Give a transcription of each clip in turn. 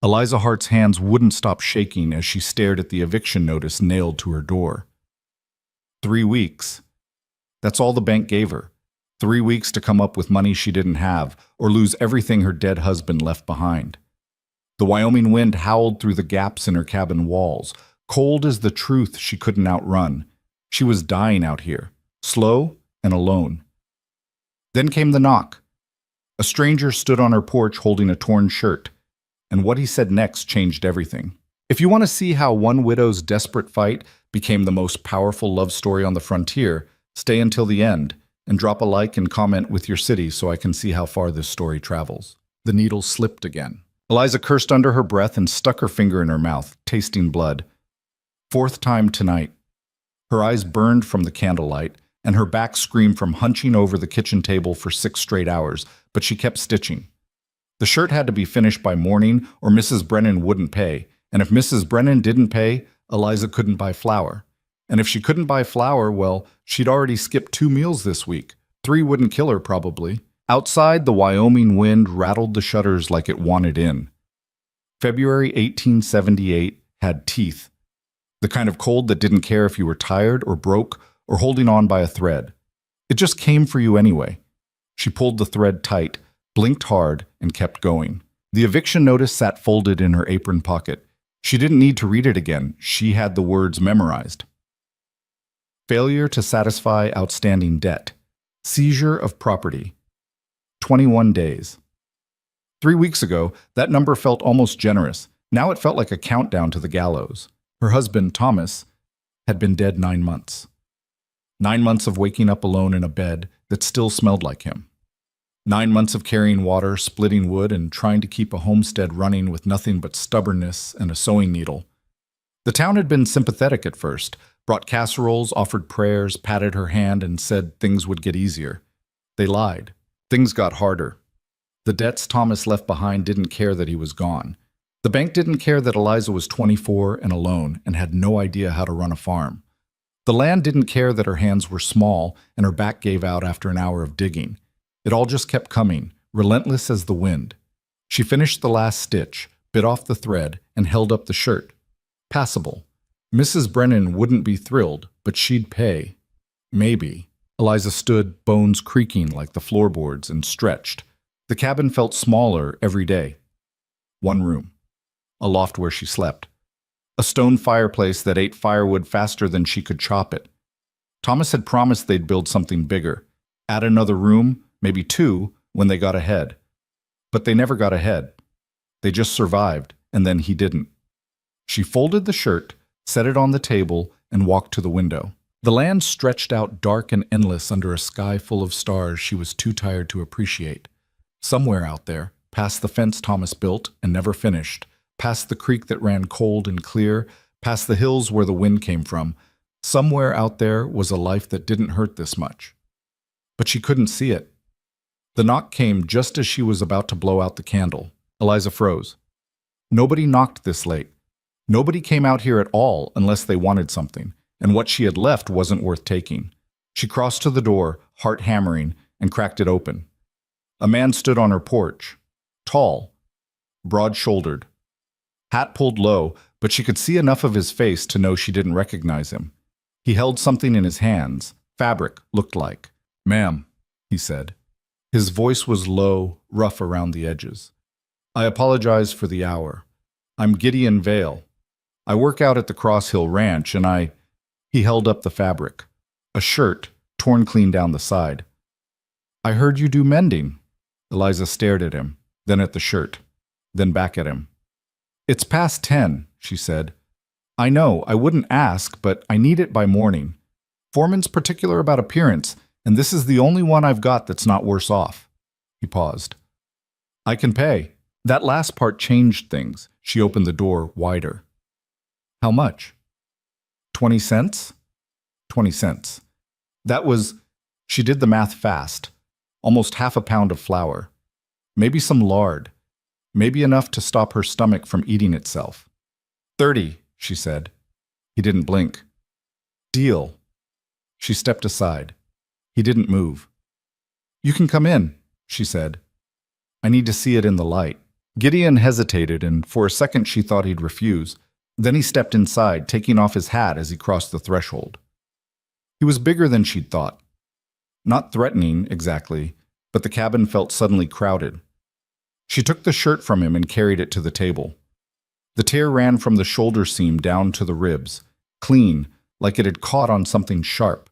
Eliza Hart's hands wouldn't stop shaking as she stared at the eviction notice nailed to her door. 3 weeks. That's all the bank gave her. 3 weeks to come up with money she didn't have, or lose everything her dead husband left behind. The Wyoming wind howled through the gaps in her cabin walls, cold as the truth she couldn't outrun. She was dying out here, slow and alone. Then came the knock. A stranger stood on her porch holding a torn shirt, and what he said next changed everything. If you want to see how one widow's desperate fight became the most powerful love story on the frontier, stay until the end, and drop a like and comment with your city so I can see how far this story travels. The needle slipped again. Eliza cursed under her breath and stuck her finger in her mouth, tasting blood. 4th time tonight. Her eyes burned from the candlelight, and her back screamed from hunching over the kitchen table for 6 straight hours, but she kept stitching. The shirt had to be finished by morning or Mrs. Brennan wouldn't pay, and if Mrs. Brennan didn't pay, Eliza couldn't buy flour. And if she couldn't buy flour, well, she'd already skipped 2 meals this week. 3 wouldn't kill her, probably. Outside, the Wyoming wind rattled the shutters like it wanted in. February 1878 had teeth. The kind of cold that didn't care if you were tired or broke or holding on by a thread. It just came for you anyway. She pulled the thread tight, blinked hard, and kept going. The eviction notice sat folded in her apron pocket. She didn't need to read it again. She had the words memorized. Failure to satisfy outstanding debt. Seizure of property. 21 days. 3 weeks ago, that number felt almost generous. Now it felt like a countdown to the gallows. Her husband, Thomas, had been dead 9 months. 9 months of waking up alone in a bed that still smelled like him. 9 months of carrying water, splitting wood, and trying to keep a homestead running with nothing but stubbornness and a sewing needle. The town had been sympathetic at first, brought casseroles, offered prayers, patted her hand, and said things would get easier. They lied. Things got harder. The debts Thomas left behind didn't care that he was gone. The bank didn't care that Eliza was 24 and alone and had no idea how to run a farm. The land didn't care that her hands were small and her back gave out after an hour of digging. It all just kept coming, relentless as the wind. She finished the last stitch, bit off the thread, and held up the shirt. Passable. Mrs. Brennan wouldn't be thrilled, but she'd pay. Maybe. Eliza stood, bones creaking like the floorboards, and stretched. The cabin felt smaller every day. 1 room. A loft where she slept. A stone fireplace that ate firewood faster than she could chop it. Thomas had promised they'd build something bigger. Add another room, maybe 2, when they got ahead. But they never got ahead. They just survived, and then he didn't. She folded the shirt, set it on the table, and walked to the window. The land stretched out dark and endless under a sky full of stars she was too tired to appreciate. Somewhere out there, past the fence Thomas built and never finished, past the creek that ran cold and clear, past the hills where the wind came from, somewhere out there was a life that didn't hurt this much. But she couldn't see it. The knock came just as she was about to blow out the candle. Eliza froze. Nobody knocked this late. Nobody came out here at all unless they wanted something, and what she had left wasn't worth taking. She crossed to the door, heart hammering, and cracked it open. A man stood on her porch. Tall, broad-shouldered. Hat pulled low, but she could see enough of his face to know she didn't recognize him. He held something in his hands. Fabric, looked like. "Ma'am," he said. His voice was low, rough around the edges. "I apologize for the hour. I'm Gideon Vale. I work out at the Cross Hill Ranch, and He held up the fabric. A shirt, torn clean down the side. "I heard you do mending." Eliza stared at him, then at the shirt, then back at him. "It's past 10, she said. "I know, I wouldn't ask, but I need it by morning. Foreman's particular about appearance, and this is the only one I've got that's not worse off." He paused. "I can pay." That last part changed things. She opened the door wider. "How much?" 20 cents? 20 cents. That was, she did the math fast. Almost half a pound of flour. Maybe some lard. Maybe enough to stop her stomach from eating itself. 30, she said. He didn't blink. "Deal." She stepped aside. He didn't move. "You can come in," she said. "I need to see it in the light." Gideon hesitated, and for a second she thought he'd refuse. Then he stepped inside, taking off his hat as he crossed the threshold. He was bigger than she'd thought. Not threatening, exactly, but the cabin felt suddenly crowded. She took the shirt from him and carried it to the table. The tear ran from the shoulder seam down to the ribs, clean, like it had caught on something sharp.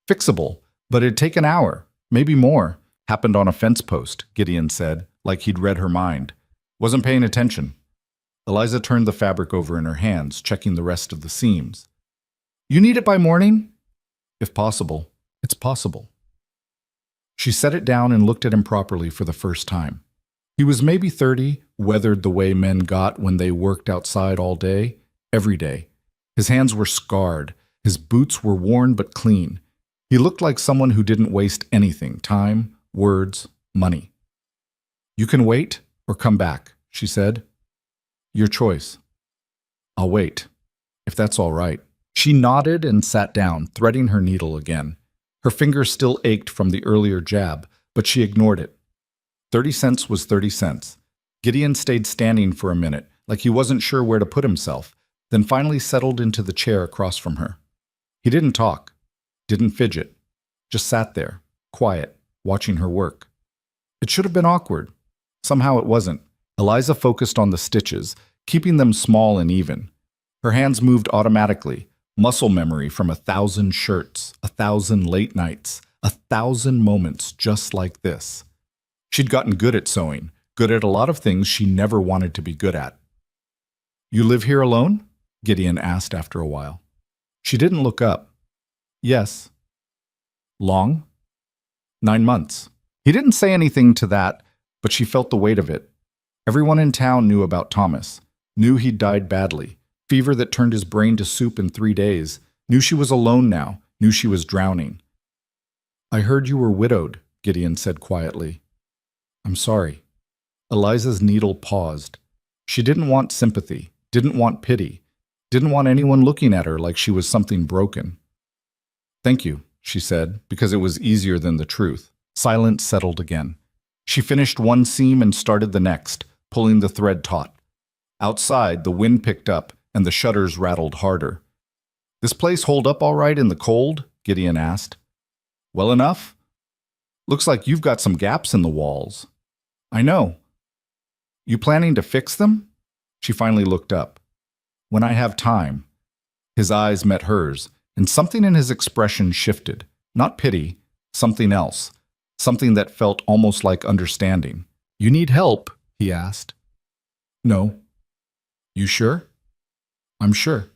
Fixable, but it'd take an hour, maybe more. Happened on a fence post, Gideon said, like he'd read her mind. Wasn't paying attention. Eliza turned the fabric over in her hands, checking the rest of the seams. You need it by morning? If possible. It's possible. She set it down and looked at him properly for the first time. He was maybe 30, weathered the way men got when they worked outside all day, every day. His hands were scarred. His boots were worn but clean. He looked like someone who didn't waste anything, time, words, money. You can wait or come back, she said. Your choice. I'll wait, if that's all right. She nodded and sat down, threading her needle again. Her fingers still ached from the earlier jab, but she ignored it. 30 cents was 30 cents. Gideon stayed standing for a minute, like he wasn't sure where to put himself, then finally settled into the chair across from her. He didn't talk, didn't fidget, just sat there, quiet, watching her work. It should have been awkward. Somehow it wasn't. Eliza focused on the stitches, keeping them small and even. Her hands moved automatically, muscle memory from 1,000 shirts, 1,000 late nights, 1,000 moments just like this. She'd gotten good at sewing, good at a lot of things she never wanted to be good at. You live here alone? Gideon asked after a while. She didn't look up. Yes. Long? 9 months. He didn't say anything to that, but she felt the weight of it. Everyone in town knew about Thomas, knew he'd died badly, fever that turned his brain to soup in 3 days, knew she was alone now, knew she was drowning. I heard you were widowed, Gideon said quietly. I'm sorry. Eliza's needle paused. She didn't want sympathy, didn't want pity, didn't want anyone looking at her like she was something broken. Thank you, she said, because it was easier than the truth. Silence settled again. She finished one seam and started the next, pulling the thread taut. Outside, the wind picked up and the shutters rattled harder. This place hold up all right in the cold? Gideon asked. Well enough? Looks like you've got some gaps in the walls. I know. You planning to fix them? She finally looked up. When I have time. His eyes met hers, and something in his expression shifted. Not pity, something else. Something that felt almost like understanding. You need help? He asked. No. You sure? I'm sure.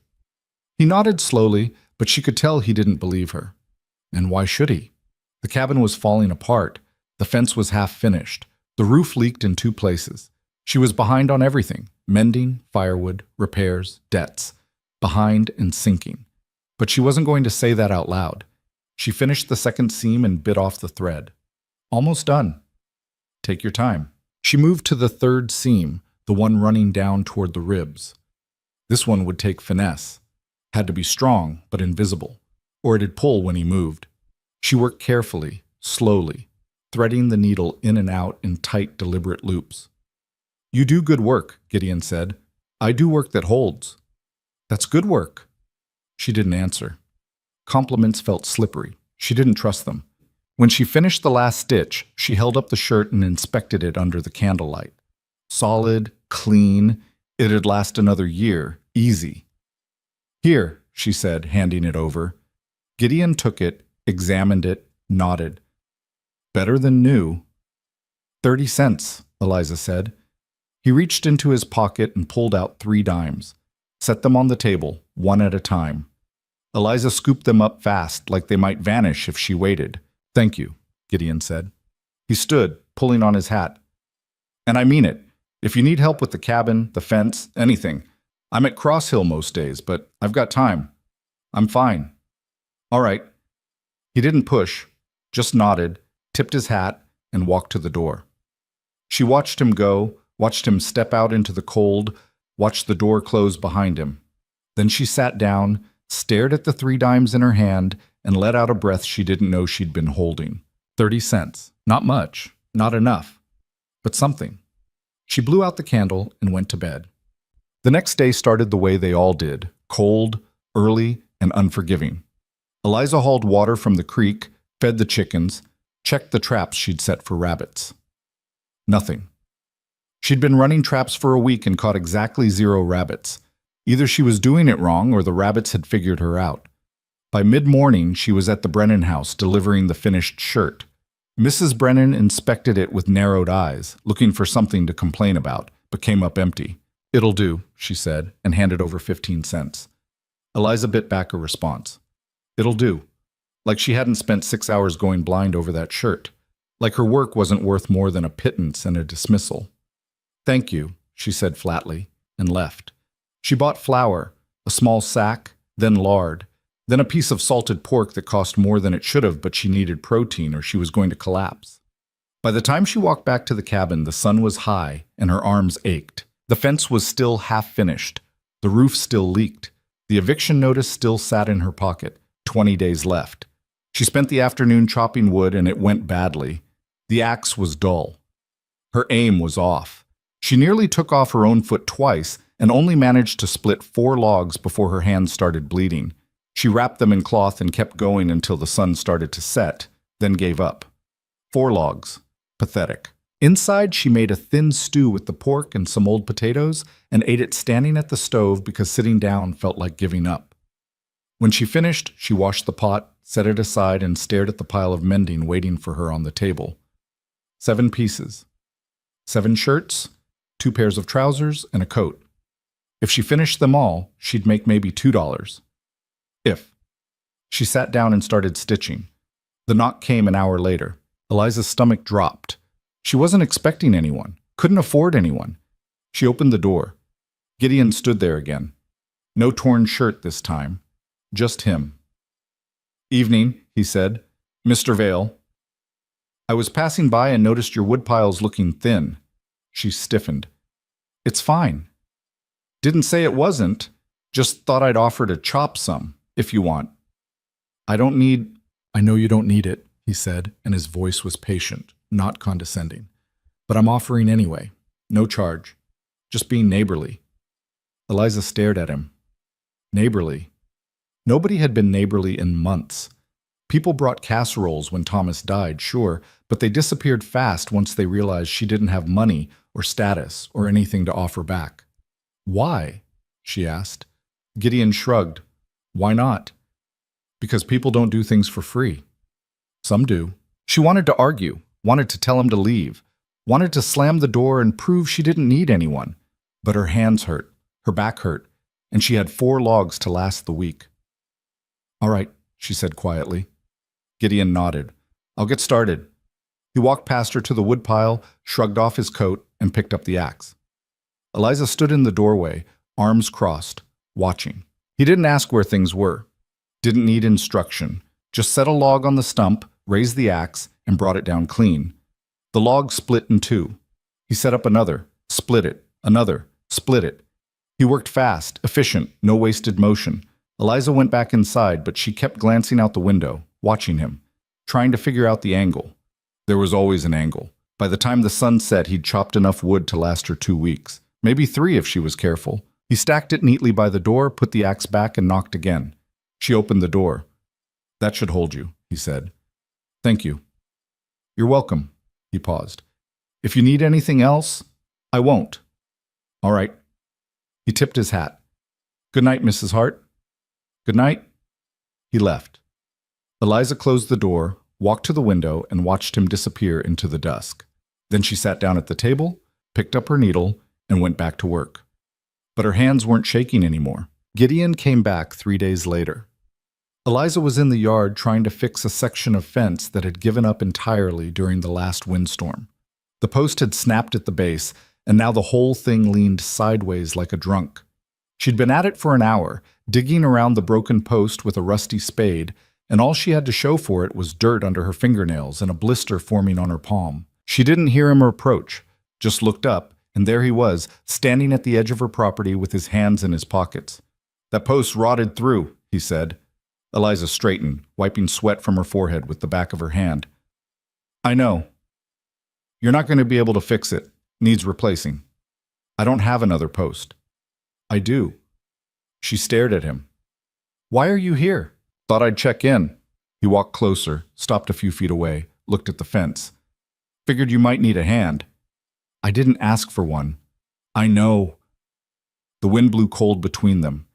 He nodded slowly, but she could tell he didn't believe her. And why should he? The cabin was falling apart. The fence was half finished. The roof leaked in 2 places. She was behind on everything. Mending, firewood, repairs, debts. Behind and sinking. But she wasn't going to say that out loud. She finished the second seam and bit off the thread. Almost done. Take your time. She moved to the third seam, the one running down toward the ribs. This one would take finesse. Had to be strong, but invisible, or it'd pull when he moved. She worked carefully, slowly, threading the needle in and out in tight, deliberate loops. You do good work, Gideon said. I do work that holds. That's good work. She didn't answer. Compliments felt slippery. She didn't trust them. When she finished the last stitch, she held up the shirt and inspected it under the candlelight. Solid, clean, it'd last another year, easy. Here, she said, handing it over. Gideon took it, examined it, nodded. Better than new. 30 cents, Eliza said. He reached into his pocket and pulled out 3 dimes. Set them on the table, one at a time. Eliza scooped them up fast, like they might vanish if she waited. Thank you, Gideon said. He stood, pulling on his hat. And I mean it. If you need help with the cabin, the fence, anything. I'm at Cross Hill most days, but I've got time. I'm fine. All right. He didn't push, just nodded, tipped his hat, and walked to the door. She watched him go, watched him step out into the cold, watched the door close behind him. Then she sat down, stared at the 3 dimes in her hand, and let out a breath she didn't know she'd been holding. 30 cents. Not much. Not enough. But something. She blew out the candle and went to bed. The next day started the way they all did, cold, early, and unforgiving. Eliza hauled water from the creek, fed the chickens, checked the traps she'd set for rabbits. Nothing. She'd been running traps for a week and caught exactly 0 rabbits. Either she was doing it wrong or the rabbits had figured her out. By mid-morning, she was at the Brennan house delivering the finished shirt. Mrs. Brennan inspected it with narrowed eyes, looking for something to complain about, but came up empty. "It'll do," she said, and handed over 15 cents. Eliza bit back a response. "It'll do." Like she hadn't spent 6 hours going blind over that shirt. Like her work wasn't worth more than a pittance and a dismissal. "Thank you," she said flatly, and left. She bought flour, a small sack, then lard, then a piece of salted pork that cost more than it should have, but she needed protein or she was going to collapse. By the time she walked back to the cabin, the sun was high and her arms ached. The fence was still half finished. The roof still leaked. The eviction notice still sat in her pocket. 20 days left. She spent the afternoon chopping wood and it went badly. The axe was dull. Her aim was off. She nearly took off her own foot twice and only managed to split 4 logs before her hands started bleeding. She wrapped them in cloth and kept going until the sun started to set, then gave up. 4 logs. Pathetic. Inside, she made a thin stew with the pork and some old potatoes and ate it standing at the stove because sitting down felt like giving up. When she finished, she washed the pot, set it aside, and stared at the pile of mending waiting for her on the table. 7 pieces. 7 shirts, 2 pairs of trousers, and a coat. If she finished them all, she'd make maybe $2. If. She sat down and started stitching. The knock came an hour later. Eliza's stomach dropped. She wasn't expecting anyone, couldn't afford anyone. She opened the door. Gideon stood there again. No torn shirt this time. Just him. "Evening," he said. "Mr. Vale. I was passing by and noticed your woodpile's looking thin." She stiffened. "It's fine." "Didn't say it wasn't. Just thought I'd offer to chop some, if you want." "I don't need—" "I know you don't need it," he said, and his voice was patient, not condescending. "But I'm offering anyway. No charge. Just being neighborly." Eliza stared at him. Neighborly. Nobody had been neighborly in months. People brought casseroles when Thomas died, sure, but they disappeared fast once they realized she didn't have money or status or anything to offer back. "Why?" she asked. Gideon shrugged. "Why not?" "Because people don't do things for free." "Some do." She wanted to argue, wanted to tell him to leave, wanted to slam the door and prove she didn't need anyone. But her hands hurt, her back hurt, and she had 4 logs to last the week. "All right," she said quietly. Gideon nodded. "I'll get started." He walked past her to the woodpile, shrugged off his coat, and picked up the axe. Eliza stood in the doorway, arms crossed, watching. He didn't ask where things were. Didn't need instruction. Just set a log on the stump, raised the axe, and brought it down clean. The log split in 2. He set up another, split it, another, split it. He worked fast, efficient, no wasted motion. Eliza went back inside, but she kept glancing out the window, watching him, trying to figure out the angle. There was always an angle. By the time the sun set, he'd chopped enough wood to last her 2 weeks. Maybe 3 if she was careful. He stacked it neatly by the door, put the axe back, and knocked again. She opened the door. "That should hold you," he said. "Thank you." "You're welcome." He paused. "If you need anything else, I won't." "All right." He tipped his hat. "Good night, Mrs. Hart." "Good night." He left. Eliza closed the door, walked to the window, and watched him disappear into the dusk. Then she sat down at the table, picked up her needle, and went back to work. But her hands weren't shaking anymore. Gideon came back 3 days later. Eliza was in the yard trying to fix a section of fence that had given up entirely during the last windstorm. The post had snapped at the base, and now the whole thing leaned sideways like a drunk. She'd been at it for an hour, digging around the broken post with a rusty spade, and all she had to show for it was dirt under her fingernails and a blister forming on her palm. She didn't hear him approach, just looked up, and there he was, standing at the edge of her property with his hands in his pockets. "That post rotted through," he said. Eliza straightened, wiping sweat from her forehead with the back of her hand. "I know. You're not going to be able to fix it. Needs replacing. I don't have another post. I do. She stared at him. Why are you here? Thought I'd check in. He walked closer, stopped a few feet away, looked at the fence. Figured you might need a hand. I didn't ask for one. I know. The wind blew cold between them.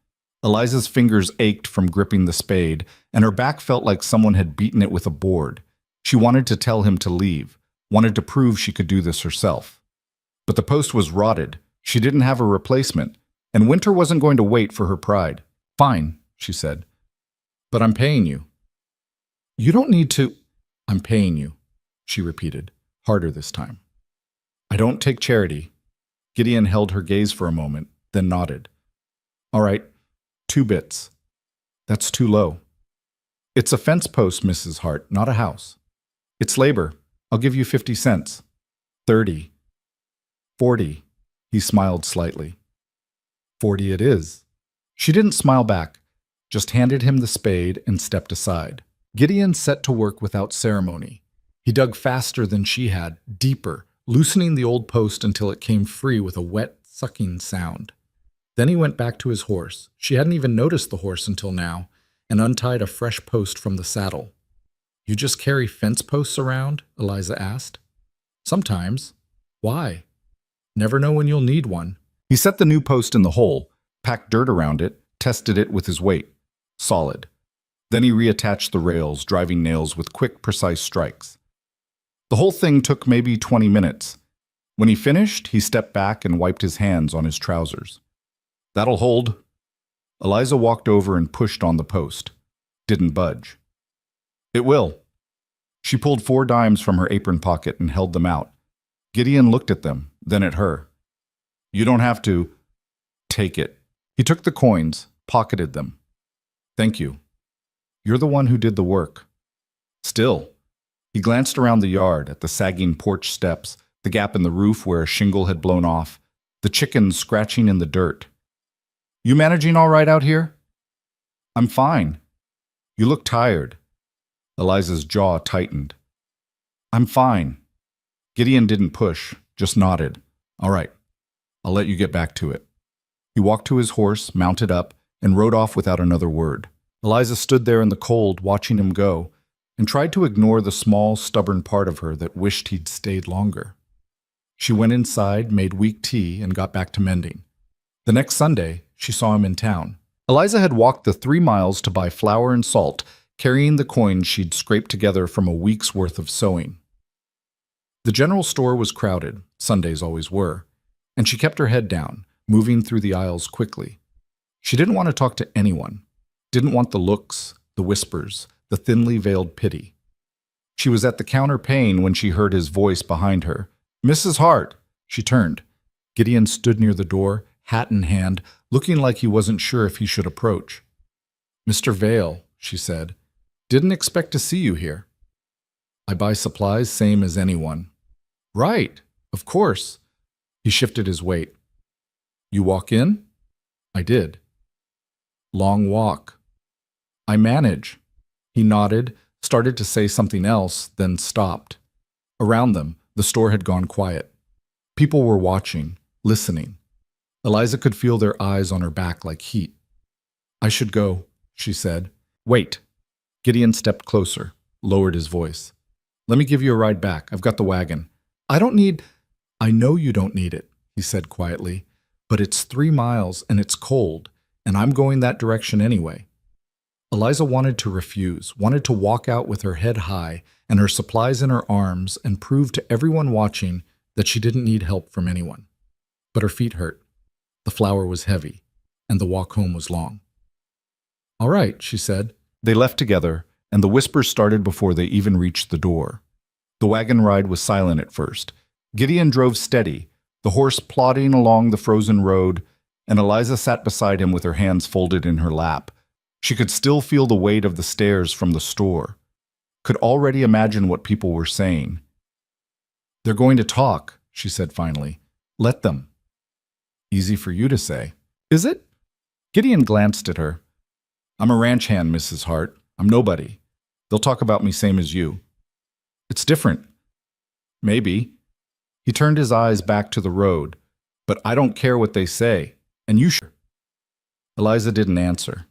Eliza's fingers ached from gripping the spade, and her back felt like someone had beaten it with a board. She wanted to tell him to leave, wanted to prove she could do this herself. But the post was rotted. She didn't have a replacement, and Winter wasn't going to wait for her pride. Fine, she said. But I'm paying you. You don't need to. I'm paying you, she repeated, harder this time. I don't take charity. Gideon held her gaze for a moment, then nodded. All right, 2 bits. That's too low. It's a fence post, Mrs. Hart, not a house. It's labor. I'll give you 50 cents. 30. 40. He smiled slightly. 40 it is. She didn't smile back, just handed him the spade and stepped aside. Gideon set to work without ceremony. He dug faster than she had, deeper, loosening the old post until it came free with a wet, sucking sound. Then he went back to his horse. She hadn't even noticed the horse until now, and untied a fresh post from the saddle. You just carry fence posts around? Eliza asked. Sometimes. Why? Never know when you'll need one. He set the new post in the hole, packed dirt around it, tested it with his weight. Solid. Then he reattached the rails, driving nails with quick, precise strikes. The whole thing took maybe 20 minutes. When he finished, he stepped back and wiped his hands on his trousers. That'll hold. Eliza walked over and pushed on the post. Didn't budge. It will. She pulled 4 dimes from her apron pocket and held them out. Gideon looked at them, then at her. You don't have to. Take it. He took the coins, pocketed them. Thank you. You're the one who did the work. Still. He glanced around the yard at the sagging porch steps, the gap in the roof where a shingle had blown off, the chickens scratching in the dirt. You managing all right out here? I'm fine. You look tired. Eliza's jaw tightened. I'm fine. Gideon didn't push, just nodded. All right. I'll let you get back to it. He walked to his horse, mounted up, and rode off without another word. Eliza stood there in the cold, watching him go, and tried to ignore the small, stubborn part of her that wished he'd stayed longer. She went inside, made weak tea, and got back to mending. The next Sunday, she saw him in town. Eliza had walked the 3 miles to buy flour and salt, carrying the coins she'd scraped together from a week's worth of sewing. The general store was crowded, Sundays always were, and she kept her head down, moving through the aisles quickly. She didn't want to talk to anyone, didn't want the looks, the whispers, the thinly veiled pity. She was at the counter paying when she heard his voice behind her. Mrs. Hart! She turned. Gideon stood near the door, hat in hand, looking like he wasn't sure if he should approach. Mr. Vale, she said, didn't expect to see you here. I buy supplies same as anyone. Right, of course. He shifted his weight. You walk in? I did. Long walk. I manage. He nodded, started to say something else, then stopped. Around them, the store had gone quiet. People were watching, listening. Eliza could feel their eyes on her back like heat. I should go, she said. Wait. Gideon stepped closer, lowered his voice. Let me give you a ride back. I've got the wagon. I know you don't need it, he said quietly, but it's 3 miles and it's cold, and I'm going that direction anyway. Eliza wanted to refuse, wanted to walk out with her head high and her supplies in her arms and prove to everyone watching that she didn't need help from anyone. But her feet hurt. The flour was heavy, and the walk home was long. All right, she said. They left together, and the whispers started before they even reached the door. The wagon ride was silent at first. Gideon drove steady, the horse plodding along the frozen road, and Eliza sat beside him with her hands folded in her lap. She could still feel the weight of the stairs from the store, could already imagine what people were saying. They're going to talk, she said finally. Let them. Easy for you to say. Is it? Gideon glanced at her. I'm a ranch hand, Mrs. Hart. I'm nobody. They'll talk about me same as you. It's different. Maybe. He turned his eyes back to the road. But I don't care what they say, and you should. Eliza didn't answer.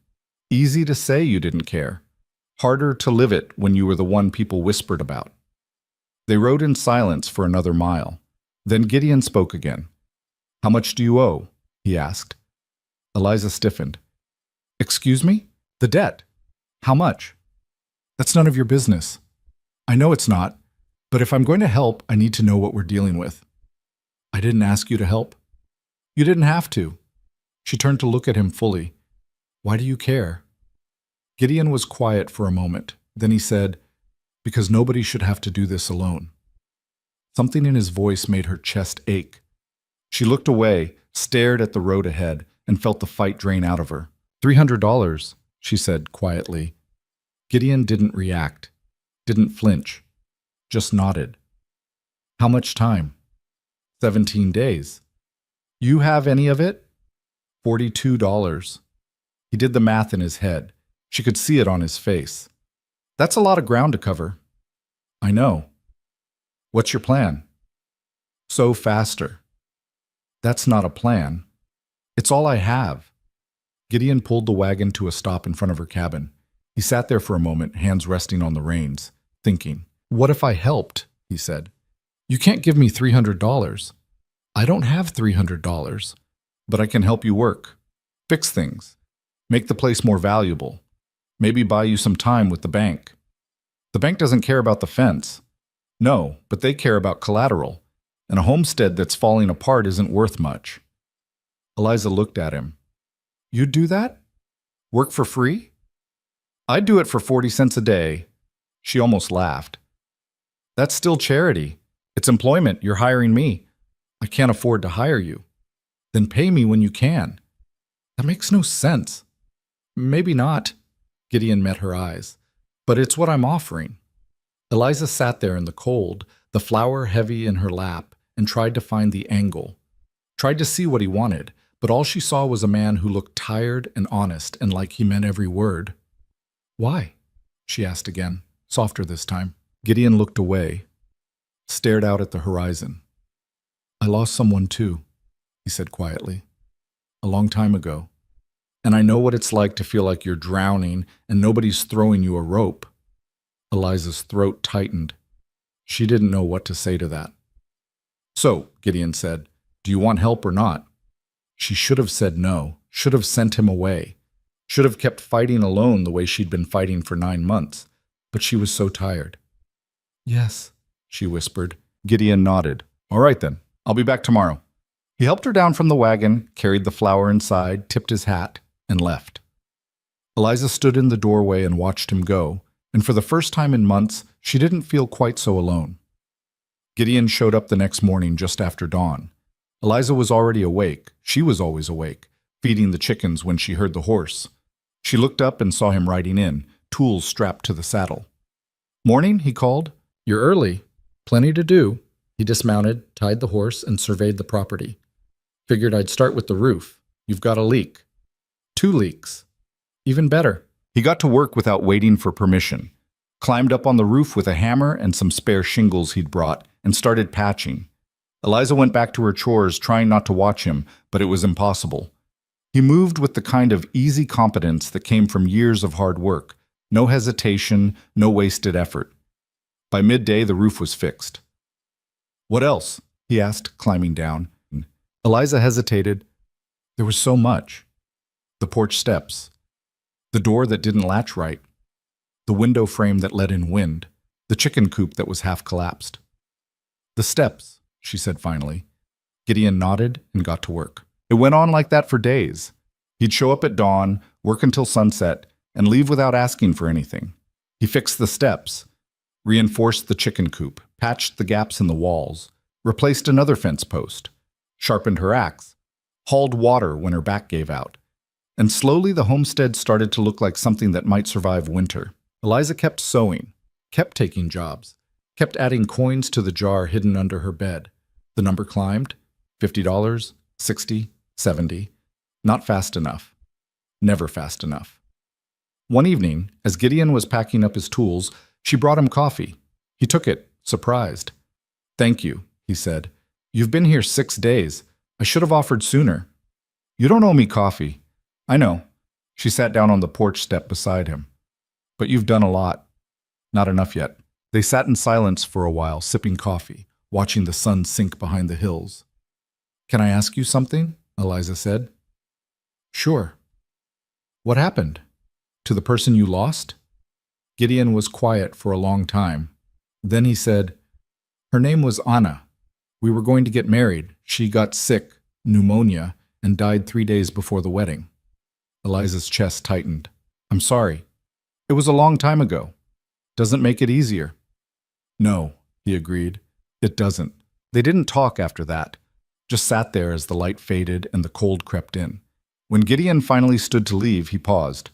Easy to say you didn't care. Harder to live it when you were the one people whispered about. They rode in silence for another mile. Then Gideon spoke again. How much do you owe? He asked. Eliza stiffened. Excuse me? The debt. How much? That's none of your business. I know it's not, but if I'm going to help, I need to know what we're dealing with. I didn't ask you to help. You didn't have to. She turned to look at him fully. Why do you care? Gideon was quiet for a moment. Then he said, because nobody should have to do this alone. Something in his voice made her chest ache. She looked away, stared at the road ahead, and felt the fight drain out of her. $300, she said quietly. Gideon didn't react, didn't flinch, just nodded. How much time? 17 days. You have any of it? $42. He did the math in his head. She could see it on his face. That's a lot of ground to cover. I know. What's your plan? Sow faster. That's not a plan. It's all I have. Gideon pulled the wagon to a stop in front of her cabin. He sat there for a moment, hands resting on the reins, thinking. What if I helped? He said. You can't give me $300. I don't have $300, but I can help you work, fix things, make the place more valuable, maybe buy you some time with the bank. The bank doesn't care about the fence. No, but they care about collateral, and a homestead that's falling apart isn't worth much. Eliza looked at him. You'd do that? Work for free? I'd do it for 40 cents a day. She almost laughed. That's still charity. It's employment. You're hiring me. I can't afford to hire you. Then pay me when you can. That makes no sense. Maybe not. Gideon met her eyes. But it's what I'm offering. Eliza sat there in the cold, the flower heavy in her lap, and tried to find the angle. Tried to see what he wanted, but all she saw was a man who looked tired and honest and like he meant every word. Why? She asked again, softer this time. Gideon looked away, stared out at the horizon. I lost someone too, he said quietly. A long time ago. And I know what it's like to feel like you're drowning and nobody's throwing you a rope. Eliza's throat tightened. She didn't know what to say to that. So, Gideon said, do you want help or not? She should have said no, should have sent him away, should have kept fighting alone the way she'd been fighting for 9 months, but she was so tired. Yes, she whispered. Gideon nodded. All right then, I'll be back tomorrow. He helped her down from the wagon, carried the flower inside, tipped his hat, and left. Eliza stood in the doorway and watched him go, and for the first time in months, she didn't feel quite so alone. Gideon showed up the next morning just after dawn. Eliza was already awake. She was always awake, feeding the chickens when she heard the horse. She looked up and saw him riding in, tools strapped to the saddle. Morning, he called. You're early. Plenty to do. He dismounted, tied the horse, and surveyed the property. Figured I'd start with the roof. You've got a leak. 2 leaks. Even better. He got to work without waiting for permission. Climbed up on the roof with a hammer and some spare shingles he'd brought and started patching. Eliza went back to her chores, trying not to watch him, but it was impossible. He moved with the kind of easy competence that came from years of hard work. No hesitation, no wasted effort. By midday, the roof was fixed. What else? He asked, climbing down. Eliza hesitated. There was so much. The porch steps. The door that didn't latch right. The window frame that let in wind. The chicken coop that was half collapsed. The steps, she said finally. Gideon nodded and got to work. It went on like that for days. He'd show up at dawn, work until sunset, and leave without asking for anything. He fixed the steps, reinforced the chicken coop, patched the gaps in the walls, replaced another fence post, sharpened her axe, hauled water when her back gave out. And slowly the homestead started to look like something that might survive winter. Eliza kept sewing, kept taking jobs, kept adding coins to the jar hidden under her bed. The number climbed, $50, $60, $70. Not fast enough. Never fast enough. One evening, as Gideon was packing up his tools, she brought him coffee. He took it, surprised. Thank you, he said. You've been here 6 days. I should have offered sooner. You don't owe me coffee. I know. She sat down on the porch step beside him. But you've done a lot. Not enough yet. They sat in silence for a while, sipping coffee, watching the sun sink behind the hills. Can I ask you something? Eliza said. Sure. What happened? To the person you lost? Gideon was quiet for a long time. Then he said, Her name was Anna. We were going to get married. She got sick, pneumonia, and died 3 days before the wedding. Eliza's chest tightened. I'm sorry. It was a long time ago. Doesn't make it easier. No, he agreed. It doesn't. They didn't talk after that. Just sat there as the light faded and the cold crept in. When Gideon finally stood to leave, he paused.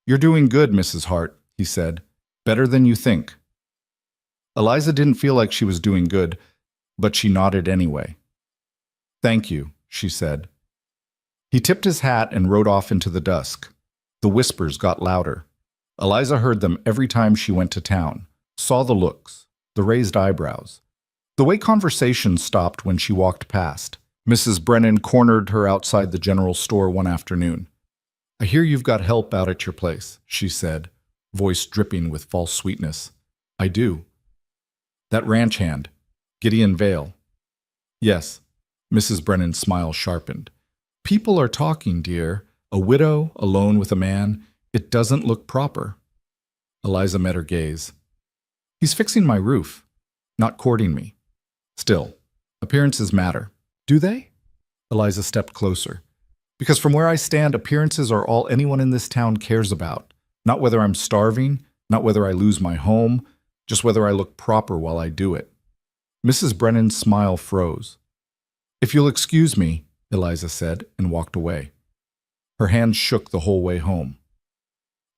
You're doing good, Mrs. Hart, he said. Better than you think. Eliza didn't feel like she was doing good, but she nodded anyway. Thank you, she said. He tipped his hat and rode off into the dusk. The whispers got louder. Eliza heard them every time she went to town, saw the looks, the raised eyebrows. The way conversation stopped when she walked past. Mrs. Brennan cornered her outside the general store one afternoon. I hear you've got help out at your place, she said, voice dripping with false sweetness. I do. That ranch hand, Gideon Vale. Yes, Mrs. Brennan's smile sharpened. People are talking, dear. A widow, alone with a man. It doesn't look proper. Eliza met her gaze. He's fixing my roof, not courting me. Still, appearances matter. Do they? Eliza stepped closer. Because from where I stand, appearances are all anyone in this town cares about. Not whether I'm starving, not whether I lose my home, just whether I look proper while I do it. Mrs. Brennan's smile froze. If you'll excuse me, Eliza said, and walked away. Her hands shook the whole way home.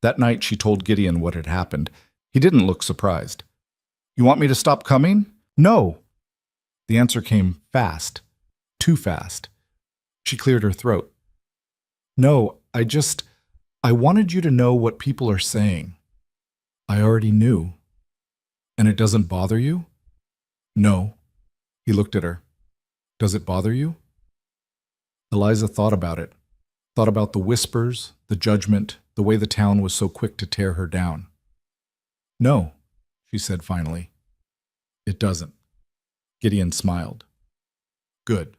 That night she told Gideon what had happened. He didn't look surprised. You want me to stop coming? No. The answer came fast. Too fast. She cleared her throat. No, I wanted you to know what people are saying. I already knew. And it doesn't bother you? No. He looked at her. Does it bother you? Eliza thought about it. Thought about the whispers, the judgment, the way the town was so quick to tear her down. No, she said finally. It doesn't. Gideon smiled. Good.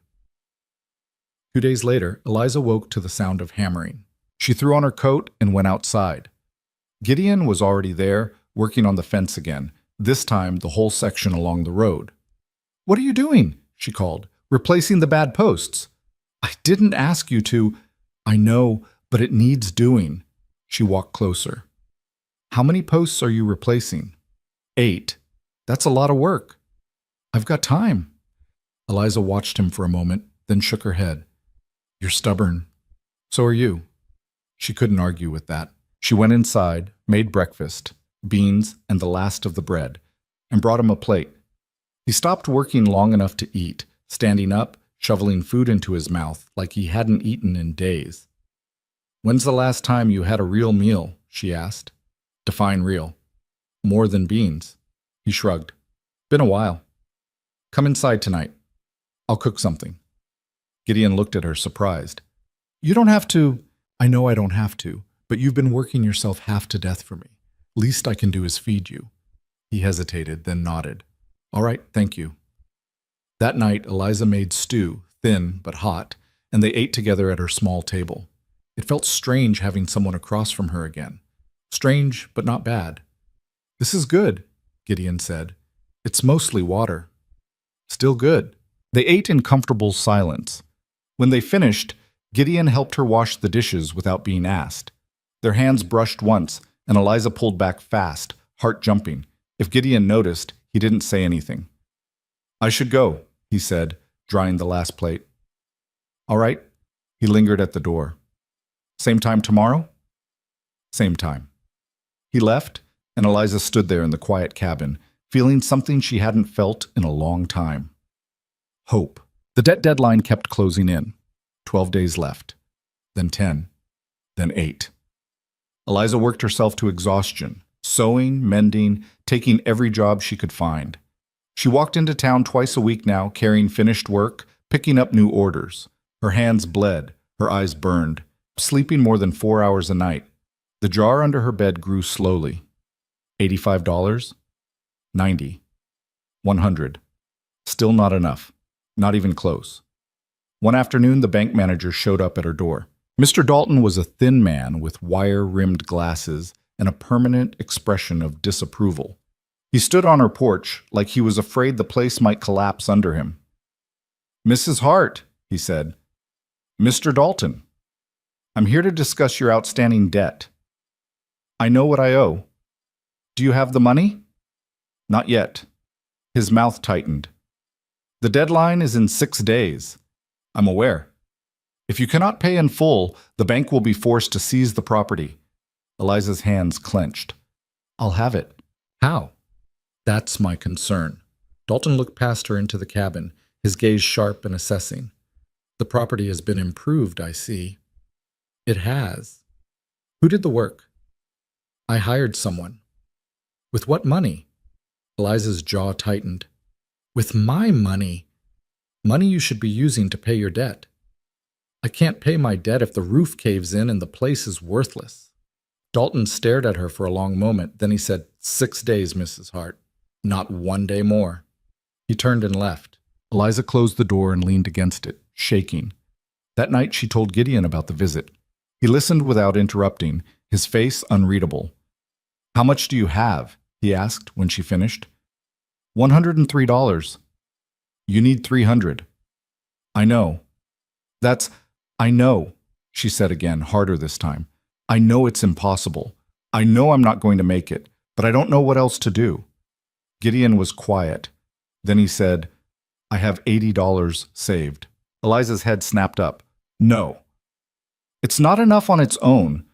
2 days later, Eliza woke to the sound of hammering. She threw on her coat and went outside. Gideon was already there, working on the fence again, this time the whole section along the road. What are you doing? She called. Replacing the bad posts. I didn't ask you to. I know, but it needs doing. She walked closer. How many posts are you replacing? 8. That's a lot of work. I've got time. Eliza watched him for a moment, then shook her head. You're stubborn. So are you. She couldn't argue with that. She went inside, made breakfast, beans and the last of the bread, and brought him a plate. He stopped working long enough to eat, standing up, shoveling food into his mouth like he hadn't eaten in days. When's the last time you had a real meal? She asked. Define real. More than beans. He shrugged. Been a while. Come inside tonight. I'll cook something. Gideon looked at her, surprised. You don't have to. I know I don't have to, but you've been working yourself half to death for me. Least I can do is feed you. He hesitated, then nodded. All right, thank you. That night, Eliza made stew, thin but hot, and they ate together at her small table. It felt strange having someone across from her again. Strange, but not bad. This is good, Gideon said. It's mostly water. Still good. They ate in comfortable silence. When they finished, Gideon helped her wash the dishes without being asked. Their hands brushed once, and Eliza pulled back fast, heart jumping. If Gideon noticed, he didn't say anything. I should go, he said, drying the last plate. All right. He lingered at the door. Same time tomorrow? Same time. He left, and Eliza stood there in the quiet cabin, feeling something she hadn't felt in a long time. Hope. The debt deadline kept closing in. 12 days left. Then 10. Then 8. Eliza worked herself to exhaustion, sewing, mending, taking every job she could find. She walked into town twice a week now, carrying finished work, picking up new orders. Her hands bled, her eyes burned, sleeping more than 4 hours a night. The jar under her bed grew slowly. $85? 90. 100. Still not enough. Not even close. One afternoon, the bank manager showed up at her door. Mr. Dalton was a thin man with wire-rimmed glasses and a permanent expression of disapproval. He stood on her porch like he was afraid the place might collapse under him. "Mrs. Hart," he said. "Mr. Dalton, I'm here to discuss your outstanding debt. I know what I owe. Do you have the money?" "Not yet." His mouth tightened. "The deadline is in 6 days. I'm aware. If you cannot pay in full, the bank will be forced to seize the property." Eliza's hands clenched. "I'll have it." "How?" "That's my concern." Dalton looked past her into the cabin, his gaze sharp and assessing. "The property has been improved, I see." "It has." "Who did the work?" "I hired someone." "With what money?" Eliza's jaw tightened. "With my money. Money you should be using to pay your debt." "I can't pay my debt if the roof caves in and the place is worthless." Dalton stared at her for a long moment. Then he said, 6 days, Mrs. Hart. Not 1 day more." He turned and left. Eliza closed the door and leaned against it, shaking. That night she told Gideon about the visit. He listened without interrupting, his face unreadable. "How much do you have?" he asked when she finished. $103. "You need 300. "I know." I know," she said again, harder this time. "I know it's impossible. I know I'm not going to make it, but I don't know what else to do." Gideon was quiet. Then he said, "I have $80 saved." Eliza's head snapped up. "No. It's not enough on its own,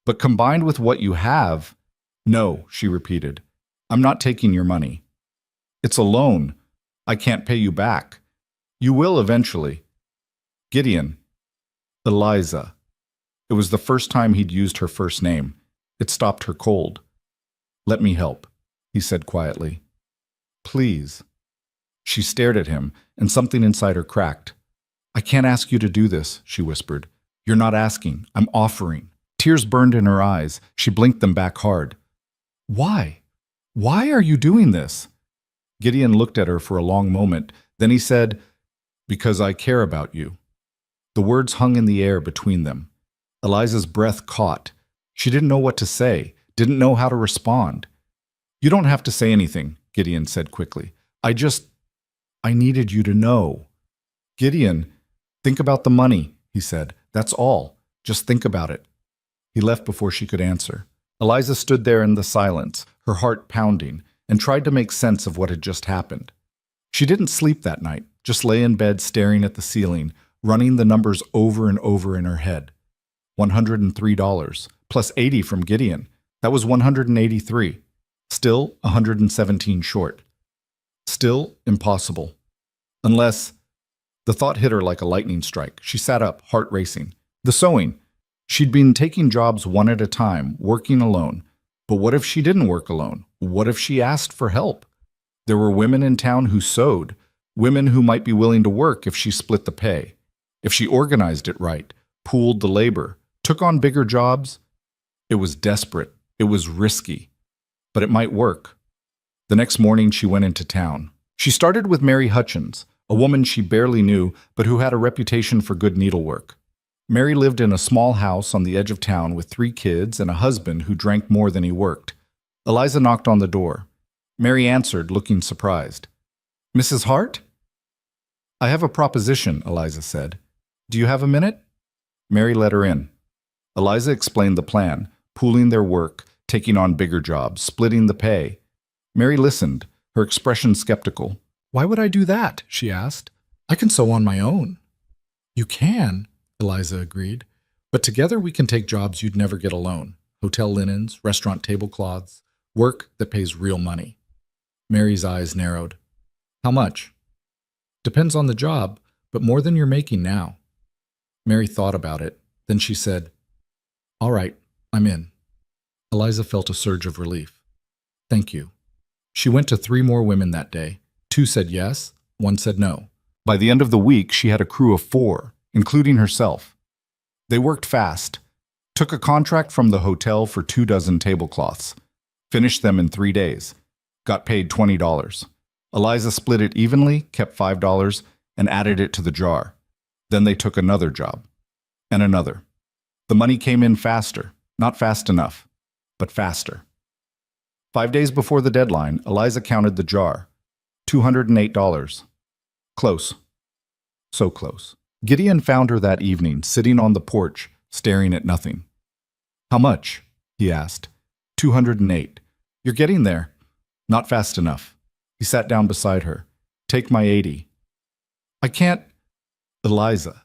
but combined with what you have—" "No," she repeated. "I'm not taking your money. It's a loan. I can't pay you back. You will eventually." "Gideon." "Eliza." It was the first time he'd used her first name. It stopped her cold. "Let me help," he said quietly. "Please." She stared at him, and something inside her cracked. "I can't ask you to do this," she whispered. "You're not asking. I'm offering." Tears burned in her eyes. She blinked them back hard. "Why? Why are you doing this?" Gideon looked at her for a long moment. Then he said, "Because I care about you." The words hung in the air between them. Eliza's breath caught. She didn't know what to say, didn't know how to respond. "You don't have to say anything," Gideon said quickly. I needed you to know." "Gideon, think about the money," he said. "That's all. Just think about it." He left before she could answer. Eliza stood there in the silence, her heart pounding, and tried to make sense of what had just happened. She didn't sleep that night, just lay in bed staring at the ceiling, running the numbers over and over in her head. $103, plus 80 from Gideon. That was 183. Still 117 short. Still impossible. Unless... The thought hit her like a lightning strike. She sat up, heart racing. The sewing. She'd been taking jobs one at a time, working alone. But what if she didn't work alone? What if she asked for help? There were women in town who sewed, women who might be willing to work if she split the pay, if she organized it right, pooled the labor, took on bigger jobs. It was desperate. It was risky. But it might work. The next morning she went into town. She started with Mary Hutchins, a woman she barely knew, but who had a reputation for good needlework. Mary lived in a small house on the edge of town with 3 kids and a husband who drank more than he worked. Eliza knocked on the door. Mary answered, looking surprised. "Mrs. Hart?" "I have a proposition," Eliza said. "Do you have a minute?" Mary let her in. Eliza explained the plan, pooling their work, taking on bigger jobs, splitting the pay. Mary listened, her expression skeptical. "Why would I do that?" she asked. "I can sew on my own." "You can," Eliza agreed. "But together we can take jobs you'd never get alone. Hotel linens, restaurant tablecloths, work that pays real money." Mary's eyes narrowed. "How much?" "Depends on the job, but more than you're making now." Mary thought about it. Then she said, "All right, I'm in." Eliza felt a surge of relief. "Thank you." She went to 3 more women that day, 2 said yes, 1 said no. By the end of the week, she had a crew of 4, including herself. They worked fast, took a contract from the hotel for 24 tablecloths, finished them in 3 days, got paid $20. Eliza split it evenly, kept $5, and added it to the jar. Then they took another job, and another. The money came in faster, not fast enough, but faster. 5 days before the deadline, Eliza counted the jar. $208. Close. So close. Gideon found her that evening, sitting on the porch, staring at nothing. How much? He asked. 208. You're getting there. Not fast enough. He sat down beside her. Take my 80. I can't. Eliza.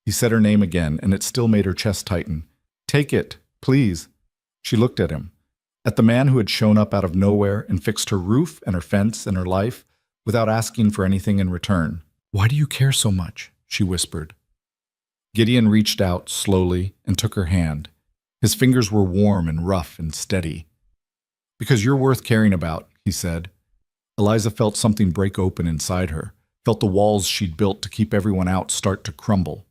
He said her name again, and it still made her chest tighten. Take it, please. She looked at him, at the man who had shown up out of nowhere and fixed her roof and her fence and her life without asking for anything in return. Why do you care so much? She whispered. Gideon reached out slowly and took her hand. His fingers were warm and rough and steady. Because you're worth caring about, he said. Eliza felt something break open inside her, felt the walls she'd built to keep everyone out start to crumble.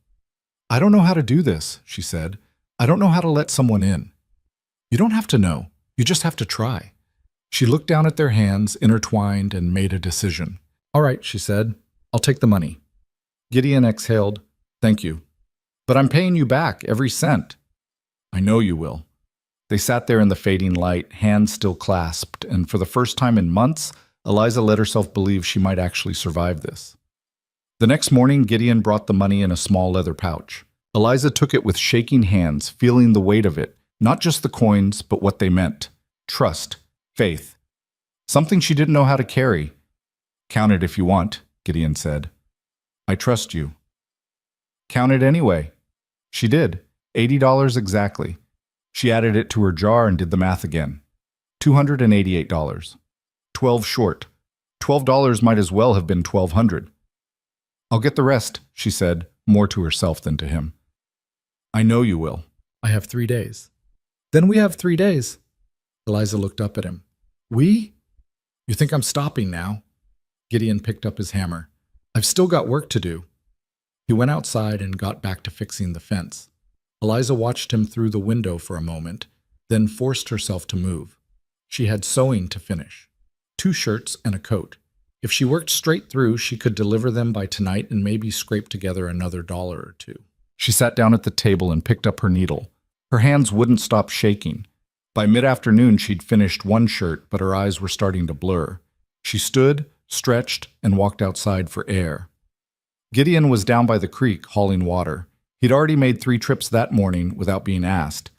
I don't know how to do this, she said. I don't know how to let someone in. You don't have to know. You just have to try. She looked down at their hands, intertwined, and made a decision. All right, she said. I'll take the money. Gideon exhaled. Thank you. But I'm paying you back every cent. I know you will. They sat there in the fading light, hands still clasped, and for the first time in months, Eliza let herself believe she might actually survive this. The next morning, Gideon brought the money in a small leather pouch. Eliza took it with shaking hands, feeling the weight of it, not just the coins, but what they meant. Trust, faith. Something she didn't know how to carry. Count it if you want, Gideon said. I trust you. Count it anyway. She did. $80 exactly. She added it to her jar and did the math again. $288. 12 short. $12 might as well have been $1,200. I'll get the rest, she said, more to herself than to him. I know you will. I have 3 days. Then we have 3 days. Eliza looked up at him. We? You think I'm stopping now? Gideon picked up his hammer. I've still got work to do. He went outside and got back to fixing the fence. Eliza watched him through the window for a moment, then forced herself to move. She had sewing to finish. 2 shirts and a coat. If she worked straight through, she could deliver them by tonight and maybe scrape together another $1 or 2. She sat down at the table and picked up her needle. Her hands wouldn't stop shaking. By mid-afternoon, she'd finished 1 shirt, but her eyes were starting to blur. She stood, stretched, and walked outside for air. Gideon was down by the creek, hauling water. He'd already made 3 trips that morning without being asked.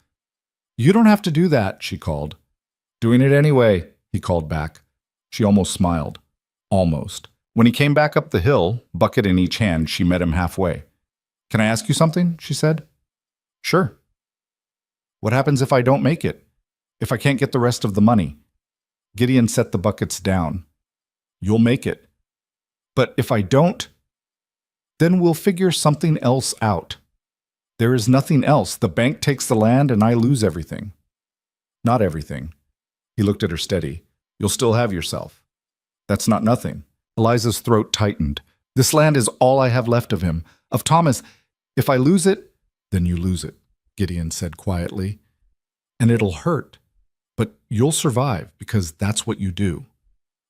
You don't have to do that, she called. Doing it anyway, he called back. She almost smiled. Almost. When he came back up the hill, bucket in each hand, she met him halfway. Can I ask you something? She said. Sure. What happens if I don't make it? If I can't get the rest of the money? Gideon set the buckets down. You'll make it. But if I don't, then we'll figure something else out. There is nothing else. The bank takes the land and I lose everything. Not everything. He looked at her steady. You'll still have yourself. That's not nothing. Eliza's throat tightened. This land is all I have left of him, of Thomas. If I lose it, then you lose it, Gideon said quietly. And it'll hurt. But you'll survive because that's what you do.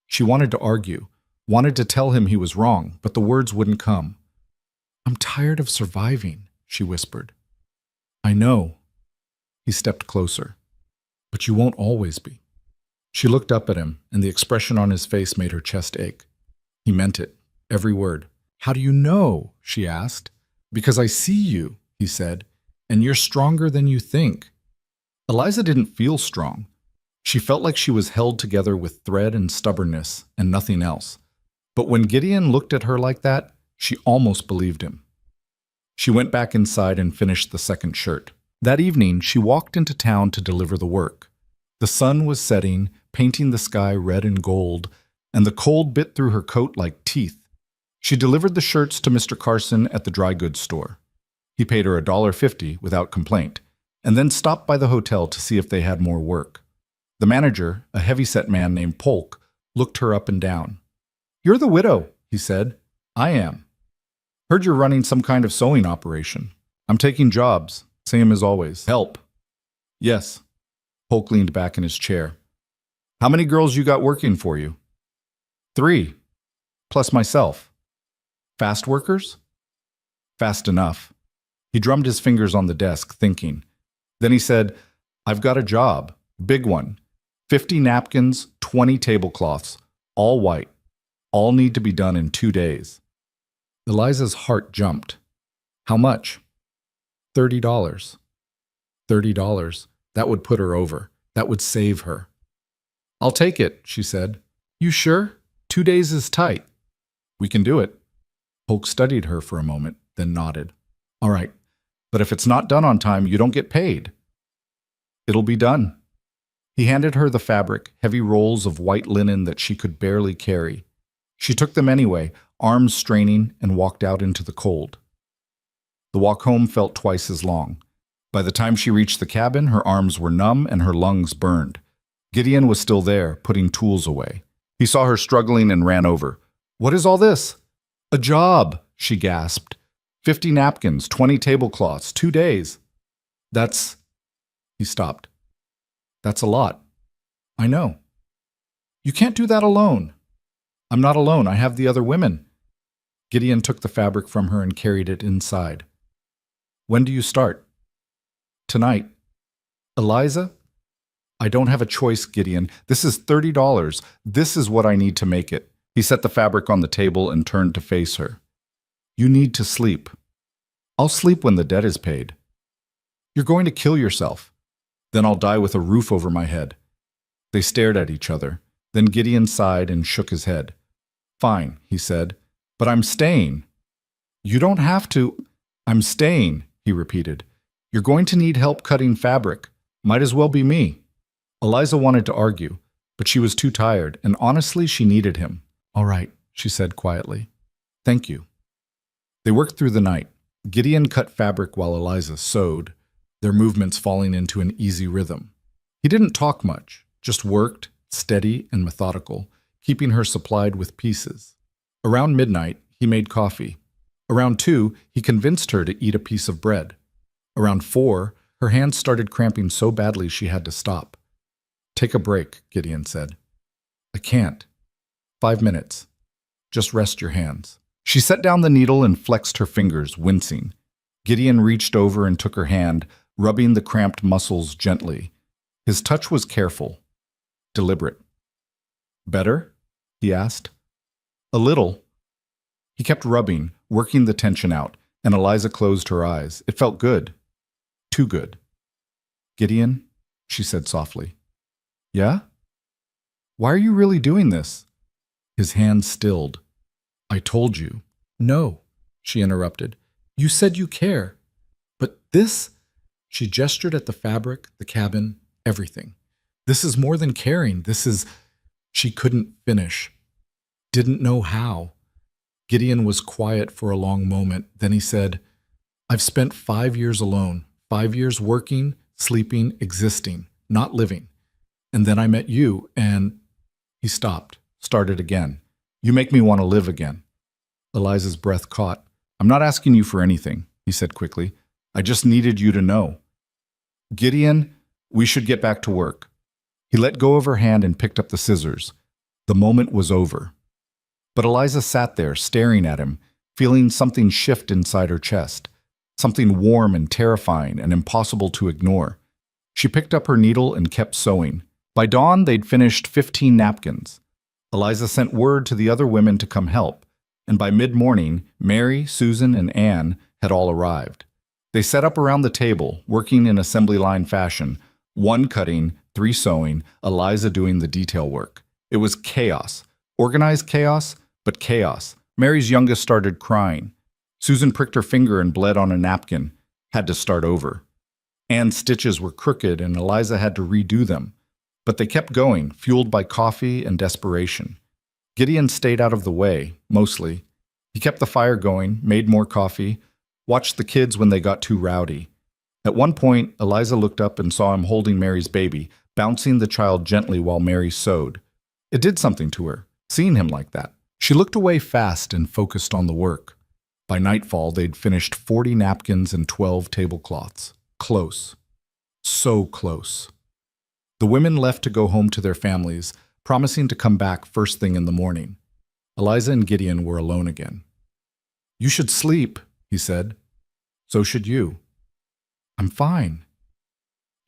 She wanted to argue, wanted to tell him he was wrong, but the words wouldn't come. I'm tired of surviving, she whispered. I know. He stepped closer. But you won't always be. She looked up at him, and the expression on his face made her chest ache. He meant it, every word. How do you know? She asked. Because I see you, he said, and you're stronger than you think. Eliza didn't feel strong. She felt like she was held together with thread and stubbornness and nothing else. But when Gideon looked at her like that, she almost believed him. She went back inside and finished the 2nd shirt. That evening, she walked into town to deliver the work. The sun was setting, painting the sky red and gold, and the cold bit through her coat like teeth. She delivered the shirts to Mr. Carson at the dry goods store. He paid her $1.50 without complaint, and then stopped by the hotel to see if they had more work. The manager, a heavy-set man named Polk, looked her up and down. You're the widow, he said. I am. Heard you're running some kind of sewing operation. I'm taking jobs, same as always. Help. Yes. Polk leaned back in his chair. How many girls you got working for you? 3, plus myself. Fast workers? Fast enough. He drummed his fingers on the desk, thinking. Then he said, I've got a job, big one. 50 napkins, 20 tablecloths, all white. All need to be done in 2 days. Eliza's heart jumped. How much? $30. $30. That would put her over. That would save her. I'll take it, she said. You sure? 2 days is tight. We can do it. Polk studied her for a moment, then nodded. All right, but if it's not done on time, you don't get paid. It'll be done. He handed her the fabric, heavy rolls of white linen that she could barely carry. She took them anyway, arms straining, and walked out into the cold. The walk home felt twice as long. By the time she reached the cabin, her arms were numb and her lungs burned. Gideon was still there, putting tools away. He saw her struggling and ran over. What is all this? A job, she gasped. 50 napkins, 20 tablecloths, 2 days. That's... He stopped. That's a lot. I know. You can't do that alone. I'm not alone. I have the other women. Gideon took the fabric from her and carried it inside. When do you start? Tonight. Eliza? I don't have a choice, Gideon. This is $30. This is what I need to make it. He set the fabric on the table and turned to face her. You need to sleep. I'll sleep when the debt is paid. You're going to kill yourself. Then I'll die with a roof over my head. They stared at each other. Then Gideon sighed and shook his head. Fine, he said, but I'm staying. You don't have to. I'm staying, he repeated. You're going to need help cutting fabric. Might as well be me. Eliza wanted to argue, but she was too tired, and honestly, she needed him. All right, she said quietly. Thank you. They worked through the night. Gideon cut fabric while Eliza sewed, their movements falling into an easy rhythm. He didn't talk much, just worked, steady and methodical, keeping her supplied with pieces. Around midnight, he made coffee. Around 2, he convinced her to eat a piece of bread. Around 4, her hands started cramping so badly she had to stop. Take a break, Gideon said. I can't. 5 minutes. Just rest your hands. She set down the needle and flexed her fingers, wincing. Gideon reached over and took her hand, rubbing the cramped muscles gently. His touch was careful, deliberate. Better? He asked. A little. He kept rubbing, working the tension out, and Eliza closed her eyes. It felt good. Too good. Gideon, she said softly. Yeah? Why are you really doing this? His hand stilled. I told you. No, she interrupted. You said you care. But this, she gestured at the fabric, the cabin, everything. This is more than caring. This is, she couldn't finish. Didn't know how. Gideon was quiet for a long moment. Then he said, I've spent 5 years alone, 5 years working, sleeping, existing, not living. And then I met you, and he stopped, started again. You make me want to live again. Eliza's breath caught. I'm not asking you for anything, he said quickly. I just needed you to know. Gideon, we should get back to work. He let go of her hand and picked up the scissors. The moment was over. But Eliza sat there, staring at him, feeling something shift inside her chest, something warm and terrifying and impossible to ignore. She picked up her needle and kept sewing. By dawn, they'd finished 15 napkins. Eliza sent word to the other women to come help, and by mid-morning, Mary, Susan, and Anne had all arrived. They set up around the table, working in assembly line fashion, 1 cutting, 3 sewing, Eliza doing the detail work. It was chaos. Organized chaos, but chaos. Mary's youngest started crying. Susan pricked her finger and bled on a napkin, had to start over. Anne's stitches were crooked and Eliza had to redo them. But they kept going, fueled by coffee and desperation. Gideon stayed out of the way, mostly. He kept the fire going, made more coffee, watched the kids when they got too rowdy. At one point, Eliza looked up and saw him holding Mary's baby, bouncing the child gently while Mary sewed. It did something to her, seeing him like that. She looked away fast and focused on the work. By nightfall, they'd finished 40 napkins and 12 tablecloths. Close. So close. The women left to go home to their families, promising to come back first thing in the morning. Eliza and Gideon were alone again. "You should sleep," he said. "So should you." "I'm fine."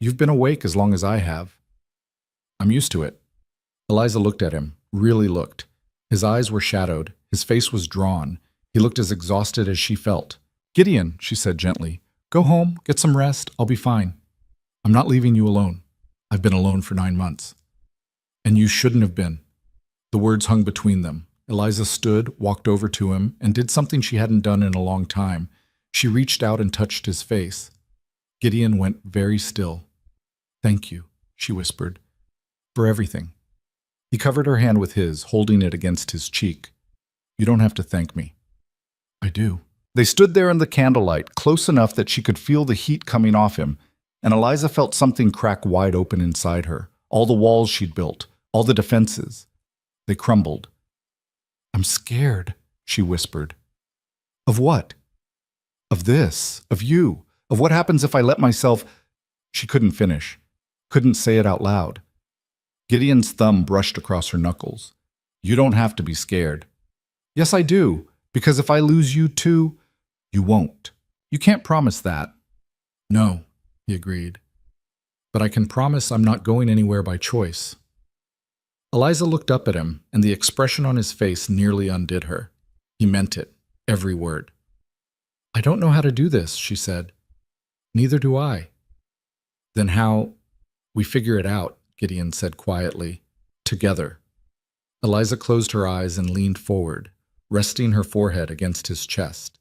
"You've been awake as long as I have." "I'm used to it." Eliza looked at him, really looked. His eyes were shadowed, his face was drawn. He looked as exhausted as she felt. "Gideon," she said gently, "go home, get some rest, I'll be fine. I'm not leaving you alone. I've been alone for 9 months." "And you shouldn't have been." The words hung between them. Eliza stood, walked over to him, and did something she hadn't done in a long time. She reached out and touched his face. Gideon went very still. "Thank you," she whispered, "for everything." He covered her hand with his, holding it against his cheek. "You don't have to thank me." "I do." They stood there in the candlelight, close enough that she could feel the heat coming off him, and Eliza felt something crack wide open inside her. All the walls she'd built, all the defenses. They crumbled. "I'm scared," she whispered. "Of what?" "Of this, of you, of what happens if I let myself—" She couldn't finish, couldn't say it out loud. Gideon's thumb brushed across her knuckles. "You don't have to be scared." "Yes, I do, because if I lose you too—" "You won't. You can't promise that." "No," he agreed. "But I can promise I'm not going anywhere by choice." Eliza looked up at him, and the expression on his face nearly undid her. He meant it, every word. "I don't know how to do this," she said. "Neither do I." "Then how—" "We figure it out," Gideon said quietly. "Together." Eliza closed her eyes and leaned forward, resting her forehead against his chest.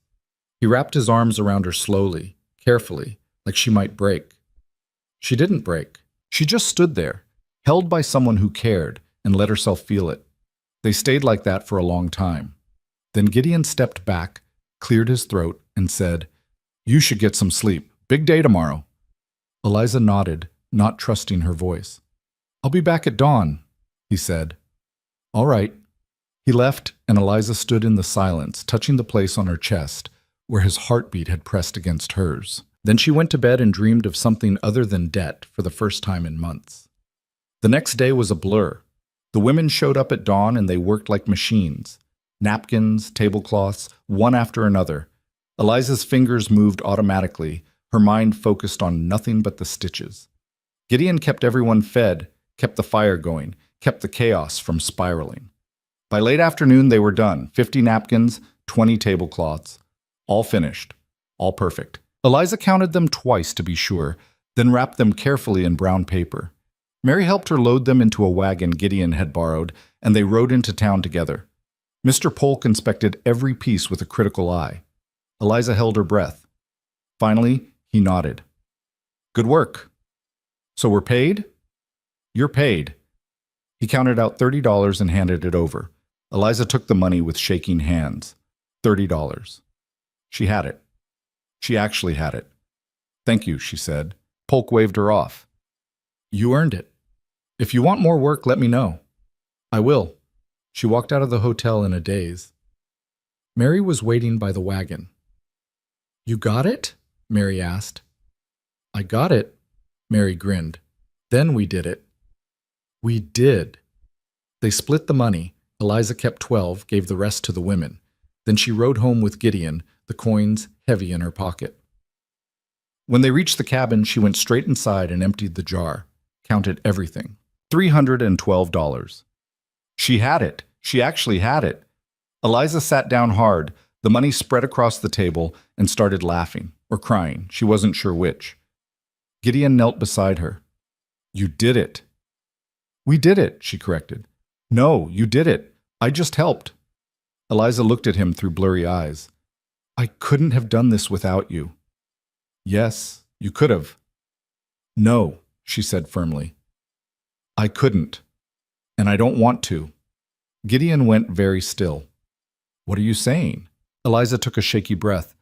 He wrapped his arms around her slowly, carefully, like she might break. She didn't break. She just stood there, held by someone who cared, and let herself feel it. They stayed like that for a long time. Then Gideon stepped back, cleared his throat, and said, "You should get some sleep. Big day tomorrow." Eliza nodded, not trusting her voice. "I'll be back at dawn," he said. "All right." He left, and Eliza stood in the silence, touching the place on her chest, where his heartbeat had pressed against hers. Then she went to bed and dreamed of something other than debt for the first time in months. The next day was a blur. The women showed up at dawn and they worked like machines. Napkins, tablecloths, one after another. Eliza's fingers moved automatically, her mind focused on nothing but the stitches. Gideon kept everyone fed, kept the fire going, kept the chaos from spiraling. By late afternoon they were done, 50 napkins, 20 tablecloths. All finished, all perfect. Eliza counted them twice to be sure, then wrapped them carefully in brown paper. Mary helped her load them into a wagon Gideon had borrowed, and they rode into town together. Mr. Polk inspected every piece with a critical eye. Eliza held her breath. Finally, he nodded. "Good work." "So we're paid?" "You're paid." He counted out $30 and handed it over. Eliza took the money with shaking hands. $30. She had it. She actually had it. "Thank you," she said. Polk waved her off. "You earned it. If you want more work, let me know." "I will." She walked out of the hotel in a daze. Mary was waiting by the wagon. "You got it?" Mary asked. "I got it," Mary grinned. "Then we did it." "We did." They split the money. Eliza kept 12, gave the rest to the women. Then she rode home with Gideon, the coins heavy in her pocket. When they reached the cabin, she went straight inside and emptied the jar, counted everything. $312. She had it. She actually had it. Eliza sat down hard, the money spread across the table, and started laughing, or crying. She wasn't sure which. Gideon knelt beside her. "You did it." "We did it," she corrected. "No, you did it. I just helped." Eliza looked at him through blurry eyes. "I couldn't have done this without you." "Yes, you could have." "No," she said firmly. "I couldn't. And I don't want to." Gideon went very still. "What are you saying?" Eliza took a shaky breath.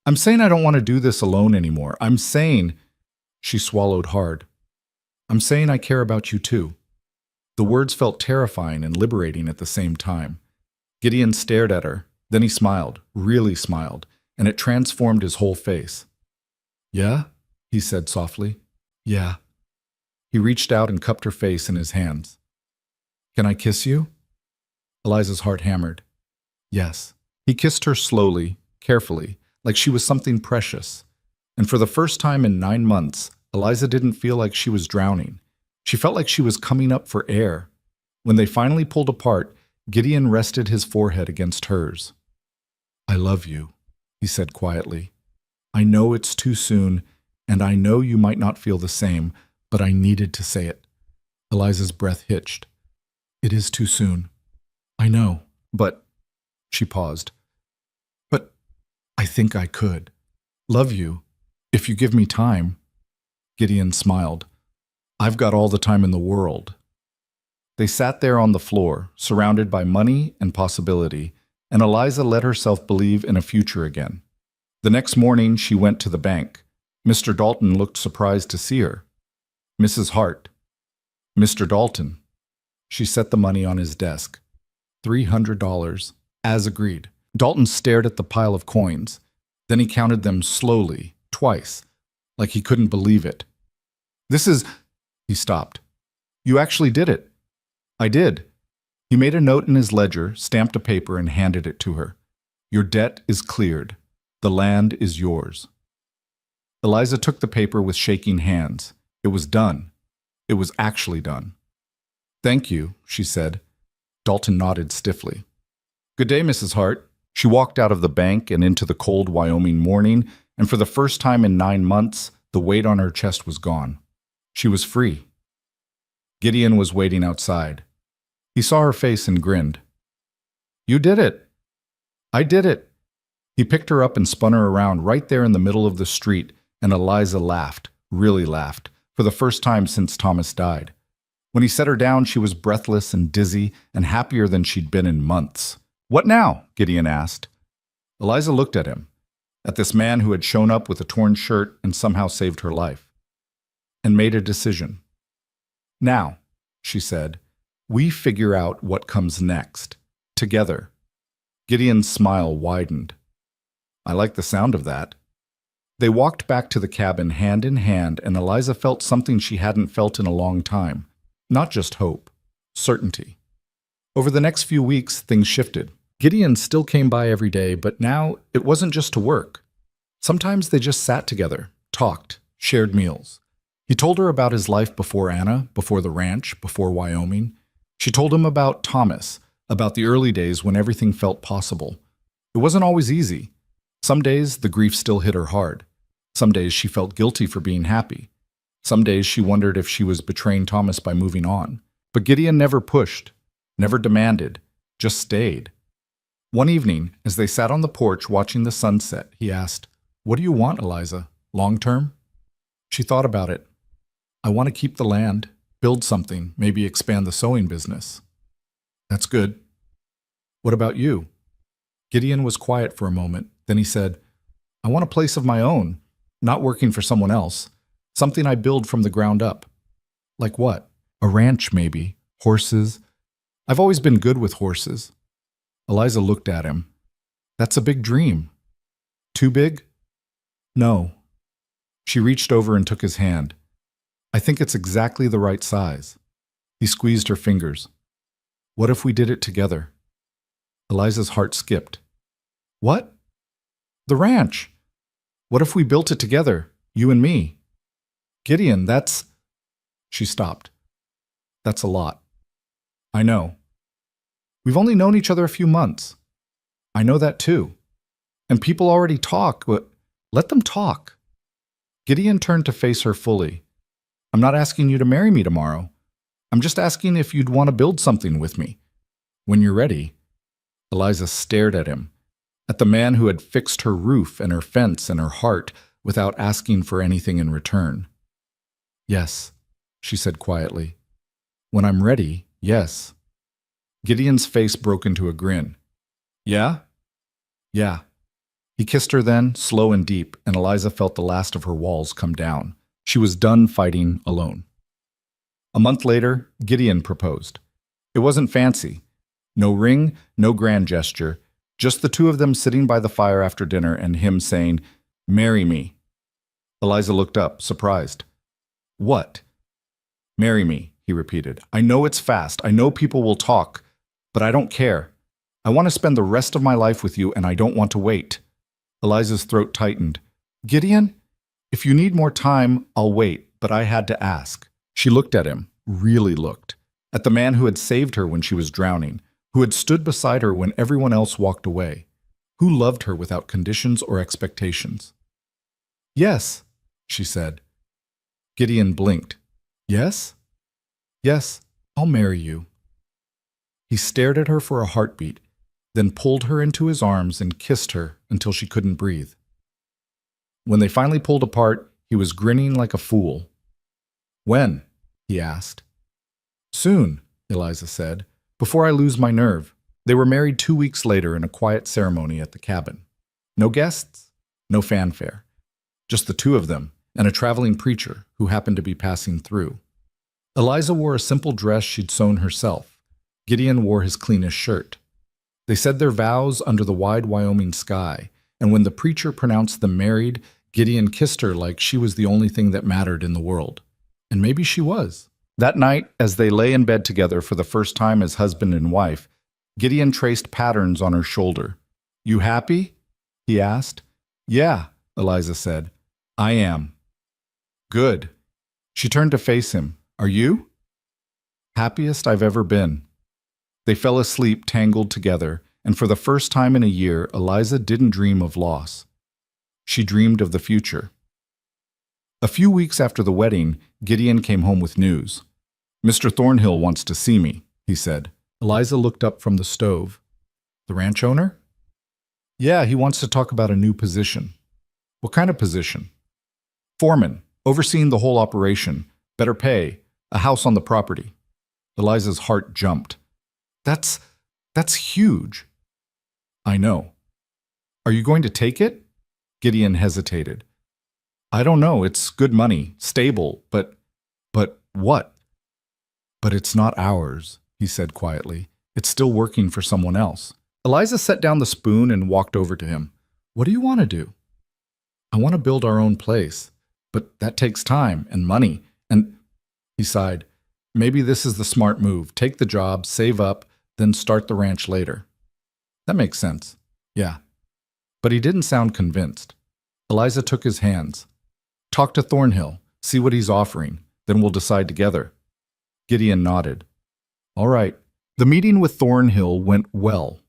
"I'm saying I don't want to do this alone anymore. I'm saying—" She swallowed hard. "I'm saying I care about you too." The words felt terrifying and liberating at the same time. Gideon stared at her. Then he smiled, really smiled, and it transformed his whole face. "Yeah?" he said softly. "Yeah." He reached out and cupped her face in his hands. "Can I kiss you?" Eliza's heart hammered. "Yes." He kissed her slowly, carefully, like she was something precious. And for the first time in 9 months, Eliza didn't feel like she was drowning. She felt like she was coming up for air. When they finally pulled apart, Gideon rested his forehead against hers. "I love you," he said quietly. "I know it's too soon, and I know you might not feel the same, but I needed to say it." Eliza's breath hitched. "It is too soon. I know, but—" She paused. "But I think I could. Love you, if you give me time." Gideon smiled. "I've got all the time in the world." They sat there on the floor, surrounded by money and possibility, and Eliza let herself believe in a future again. The next morning, she went to the bank. Mr. Dalton looked surprised to see her. "Mrs. Hart." "Mr. Dalton." She set the money on his desk. $300, as agreed. Dalton stared at the pile of coins. Then he counted them slowly, twice, like he couldn't believe it. "This is—" He stopped. "You actually did it." "I did." He made a note in his ledger, stamped a paper, and handed it to her. "Your debt is cleared. The land is yours." Eliza took the paper with shaking hands. It was done. It was actually done. "Thank you," she said. Dalton nodded stiffly. "Good day, Mrs. Hart." She walked out of the bank and into the cold Wyoming morning, and for the first time in 9 months, the weight on her chest was gone. She was free. Gideon was waiting outside. He saw her face and grinned. "You did it." "I did it." He picked her up and spun her around right there in the middle of the street, and Eliza laughed, really laughed, for the first time since Thomas died. When he set her down, she was breathless and dizzy and happier than she'd been in months. "What now?" Gideon asked. Eliza looked at him, at this man who had shown up with a torn shirt and somehow saved her life, and made a decision. "Now," she said, "we figure out what comes next, together." Gideon's smile widened. "I like the sound of that." They walked back to the cabin hand in hand, and Eliza felt something she hadn't felt in a long time. Not just hope, certainty. Over the next few weeks, things shifted. Gideon still came by every day, but now it wasn't just to work. Sometimes they just sat together, talked, shared meals. He told her about his life before Anna, before the ranch, before Wyoming. She told him about Thomas, about the early days when everything felt possible. It wasn't always easy. Some days the grief still hit her hard. Some days she felt guilty for being happy. Some days she wondered if she was betraying Thomas by moving on. But Gideon never pushed, never demanded, just stayed. One evening, as they sat on the porch watching the sunset, he asked, "What do you want, Eliza? Long term?" She thought about it. "I want to keep the land, build something, maybe expand the sewing business." "That's good." "What about you?" Gideon was quiet for a moment. Then he said, "I want a place of my own, not working for someone else. Something I build from the ground up." "Like what?" "A ranch, maybe. Horses. I've always been good with horses." Eliza looked at him. "That's a big dream." "Too big?" "No." She reached over and took his hand. "I think it's exactly the right size." He squeezed her fingers. "What if we did it together?" Eliza's heart skipped. "What?" "The ranch. What if we built it together, you and me?" "Gideon, that's—" She stopped. "That's a lot." "I know. We've only known each other a few months." "I know that too. And people already talk, but let them talk." Gideon turned to face her fully. "I'm not asking you to marry me tomorrow. I'm just asking if you'd want to build something with me. When you're ready." Eliza stared at him, at the man who had fixed her roof and her fence and her heart without asking for anything in return. "Yes," she said quietly. "When I'm ready, yes." Gideon's face broke into a grin. "Yeah?" "Yeah." He kissed her then, slow and deep, and Eliza felt the last of her walls come down. She was done fighting alone. A month later, Gideon proposed. It wasn't fancy. No ring, no grand gesture, just the two of them sitting by the fire after dinner and him saying, "Marry me." Eliza looked up, surprised. "What?" "Marry me," he repeated. "I know it's fast. I know people will talk, but I don't care. I want to spend the rest of my life with you, and I don't want to wait." Eliza's throat tightened. "Gideon, if you need more time, I'll wait, but I had to ask." She looked at him, really looked, at the man who had saved her when she was drowning, who had stood beside her when everyone else walked away, who loved her without conditions or expectations. "Yes," she said. Gideon blinked. "Yes? Yes, I'll marry you." He stared at her for a heartbeat, then pulled her into his arms and kissed her until she couldn't breathe. When they finally pulled apart, he was grinning like a fool. "When?" he asked. "Soon," Eliza said, "before I lose my nerve." They were married 2 weeks later in a quiet ceremony at the cabin. No guests, no fanfare, just the two of them and a traveling preacher who happened to be passing through. Eliza wore a simple dress she'd sewn herself. Gideon wore his cleanest shirt. They said their vows under the wide Wyoming sky, and when the preacher pronounced them married, Gideon kissed her like she was the only thing that mattered in the world. And maybe she was. That night, as they lay in bed together for the first time as husband and wife, Gideon traced patterns on her shoulder. "You happy?" he asked. "Yeah," Eliza said. "I am." "Good." She turned to face him. "Are you?" "Happiest I've ever been." They fell asleep tangled together, and for the first time in a year, Eliza didn't dream of loss. She dreamed of the future. A few weeks after the wedding, Gideon came home with news. "Mr. Thornhill wants to see me," he said. Eliza looked up from the stove. "The ranch owner?" "Yeah, he wants to talk about a new position." "What kind of position?" "Foreman, overseeing the whole operation, better pay, a house on the property." Eliza's heart jumped. That's huge." "I know." "Are you going to take it?" Gideon hesitated. "I don't know. It's good money, stable, but what?" "But it's not ours," he said quietly. "It's still working for someone else." Eliza set down the spoon and walked over to him. "What do you want to do?" "I want to build our own place, but that takes time and money, and..." He sighed. "Maybe this is the smart move. Take the job, save up, then start the ranch later." "That makes sense." "Yeah." But he didn't sound convinced. Eliza took his hands. "Talk to Thornhill, see what he's offering, then we'll decide together." Gideon nodded. "All right." The meeting with Thornhill went well.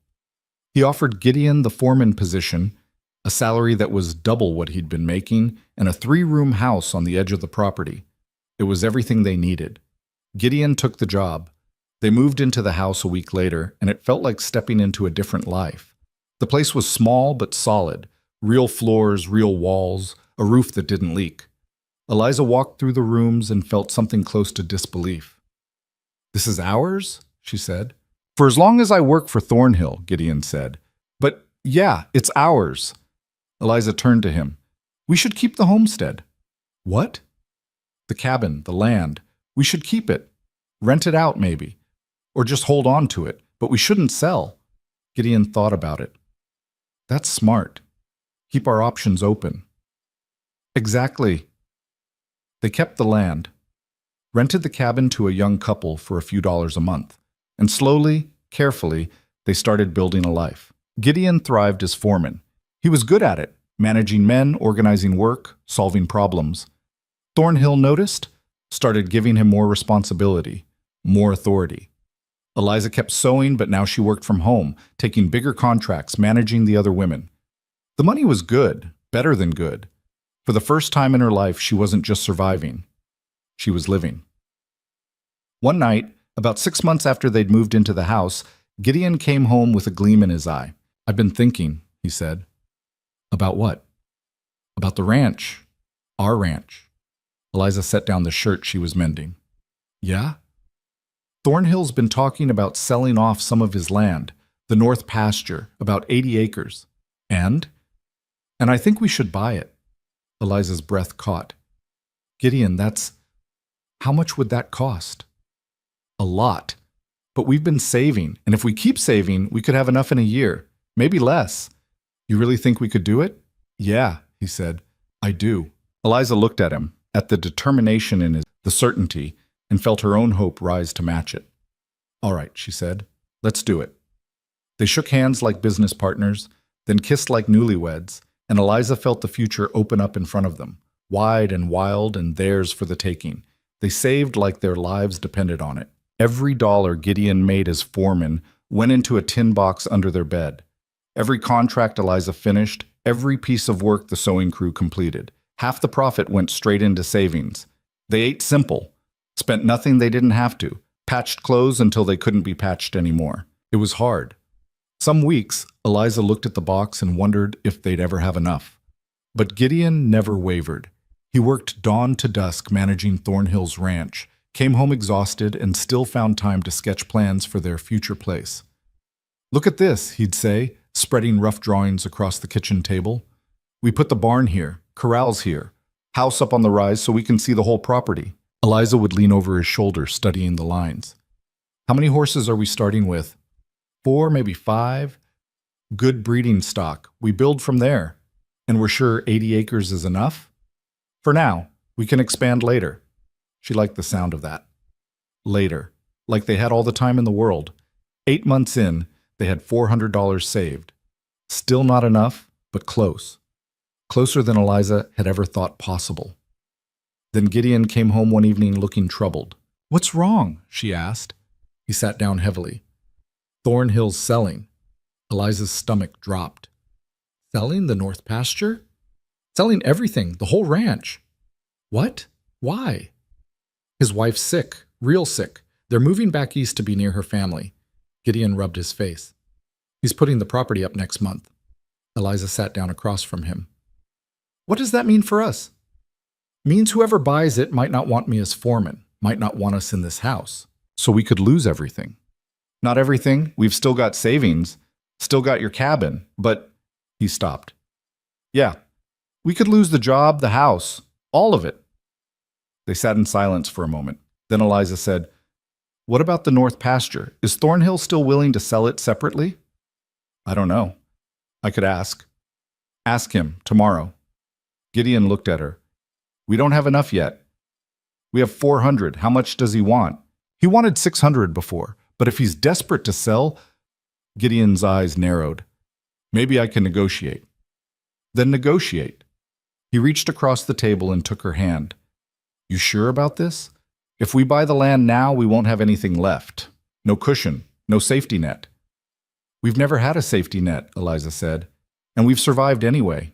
He offered Gideon the foreman position, a salary that was double what he'd been making, and a 3-room house on the edge of the property. It was everything they needed. Gideon took the job. They moved into the house a week later, and it felt like stepping into a different life. The place was small but solid, real floors, real walls, a roof that didn't leak. Eliza walked through the rooms and felt something close to disbelief. "This is ours?" she said. "For as long as I work for Thornhill," Gideon said. "But yeah, it's ours." Eliza turned to him. "We should keep the homestead." "What?" "The cabin, the land. We should keep it. Rent it out, maybe. Or just hold on to it, but we shouldn't sell." Gideon thought about it. "That's smart. Keep our options open." "Exactly." They kept the land, rented the cabin to a young couple for a few dollars a month, and slowly, carefully, they started building a life. Gideon thrived as foreman. He was good at it, managing men, organizing work, solving problems. Thornhill noticed, started giving him more responsibility, more authority. Eliza kept sewing, but now she worked from home, taking bigger contracts, managing the other women. The money was good, better than good. For the first time in her life, she wasn't just surviving. She was living. One night, about 6 months after they'd moved into the house, Gideon came home with a gleam in his eye. "I've been thinking," he said. "About what?" "About the ranch. Our ranch." Eliza set down the shirt she was mending. "Yeah?" "Thornhill's been talking about selling off some of his land, the north pasture, about 80 acres. And I think we should buy it." Eliza's breath caught. "Gideon, how much would that cost?" "A lot. But we've been saving, and if we keep saving, we could have enough in a year, maybe less. You really think we could do it? Yeah, he said. I do. Eliza looked at him, at the determination in the certainty, and felt her own hope rise to match it. All right, she said. Let's do it. They shook hands like business partners, then kissed like newlyweds, and Eliza felt the future open up in front of them, wide and wild and theirs for the taking. They saved like their lives depended on it. Every dollar Gideon made as foreman went into a tin box under their bed. Every contract Eliza finished, every piece of work the sewing crew completed. Half the profit went straight into savings. They ate simple, spent nothing they didn't have to, patched clothes until they couldn't be patched anymore. It was hard. Some weeks, Eliza looked at the box and wondered if they'd ever have enough. But Gideon never wavered. He worked dawn to dusk managing Thornhill's ranch, came home exhausted, and still found time to sketch plans for their future place. Look at this, he'd say, spreading rough drawings across the kitchen table. We put the barn here, corrals here, house up on the rise so we can see the whole property. Eliza would lean over his shoulder, studying the lines. How many horses are we starting with? 4, maybe 5. Good breeding stock. We build from there. And we're sure 80 acres is enough? For now, we can expand later. She liked the sound of that. Later. Like they had all the time in the world. 8 months in, they had $400 saved. Still not enough, but close. Closer than Eliza had ever thought possible. Then Gideon came home one evening looking troubled. What's wrong? She asked. He sat down heavily. Thornhill's selling. Eliza's stomach dropped. Selling the north pasture? Selling everything, the whole ranch. What? Why? His wife's sick, real sick. They're moving back east to be near her family. Gideon rubbed his face. He's putting the property up next month. Eliza sat down across from him. What does that mean for us? Means whoever buys it might not want me as foreman, might not want us in this house. So we could lose everything. Not everything. We've still got savings. Still got your cabin. But he stopped. Yeah, we could lose the job, the house, all of it. They sat in silence for a moment. Then Eliza said, What about the north pasture? Is Thornhill still willing to sell it separately? I don't know. I could ask. Ask him tomorrow. Gideon looked at her. We don't have enough yet. We have 400. How much does he want? He wanted 600 before, but if he's desperate to sell, Gideon's eyes narrowed. Maybe I can negotiate. Then negotiate. He reached across the table and took her hand. You sure about this? If we buy the land now, we won't have anything left. No cushion, no safety net. We've never had a safety net, Eliza said, and we've survived anyway.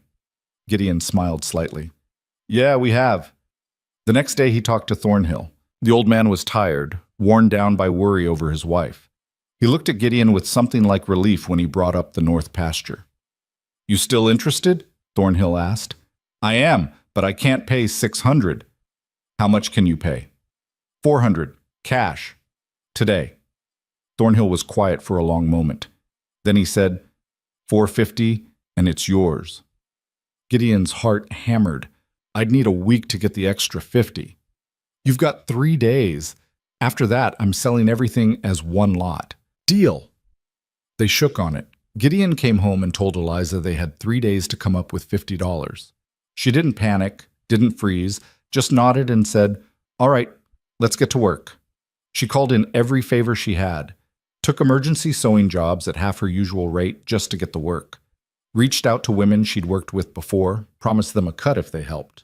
Gideon smiled slightly. Yeah, we have. The next day he talked to Thornhill. The old man was tired, worn down by worry over his wife. He looked at Gideon with something like relief when he brought up the north pasture. You still interested? Thornhill asked. I am, but I can't pay 600. How much can you pay? 400, cash. Today. Thornhill was quiet for a long moment. Then he said, 450, and it's yours. Gideon's heart hammered. I'd need a week to get the extra 50. You've got 3 days. After that, I'm selling everything as one lot. Deal. They shook on it. Gideon came home and told Eliza they had 3 days to come up with $50. She didn't panic, didn't freeze, just nodded and said, All right, let's get to work. She called in every favor she had, took emergency sewing jobs at half her usual rate just to get the work, reached out to women she'd worked with before, promised them a cut if they helped.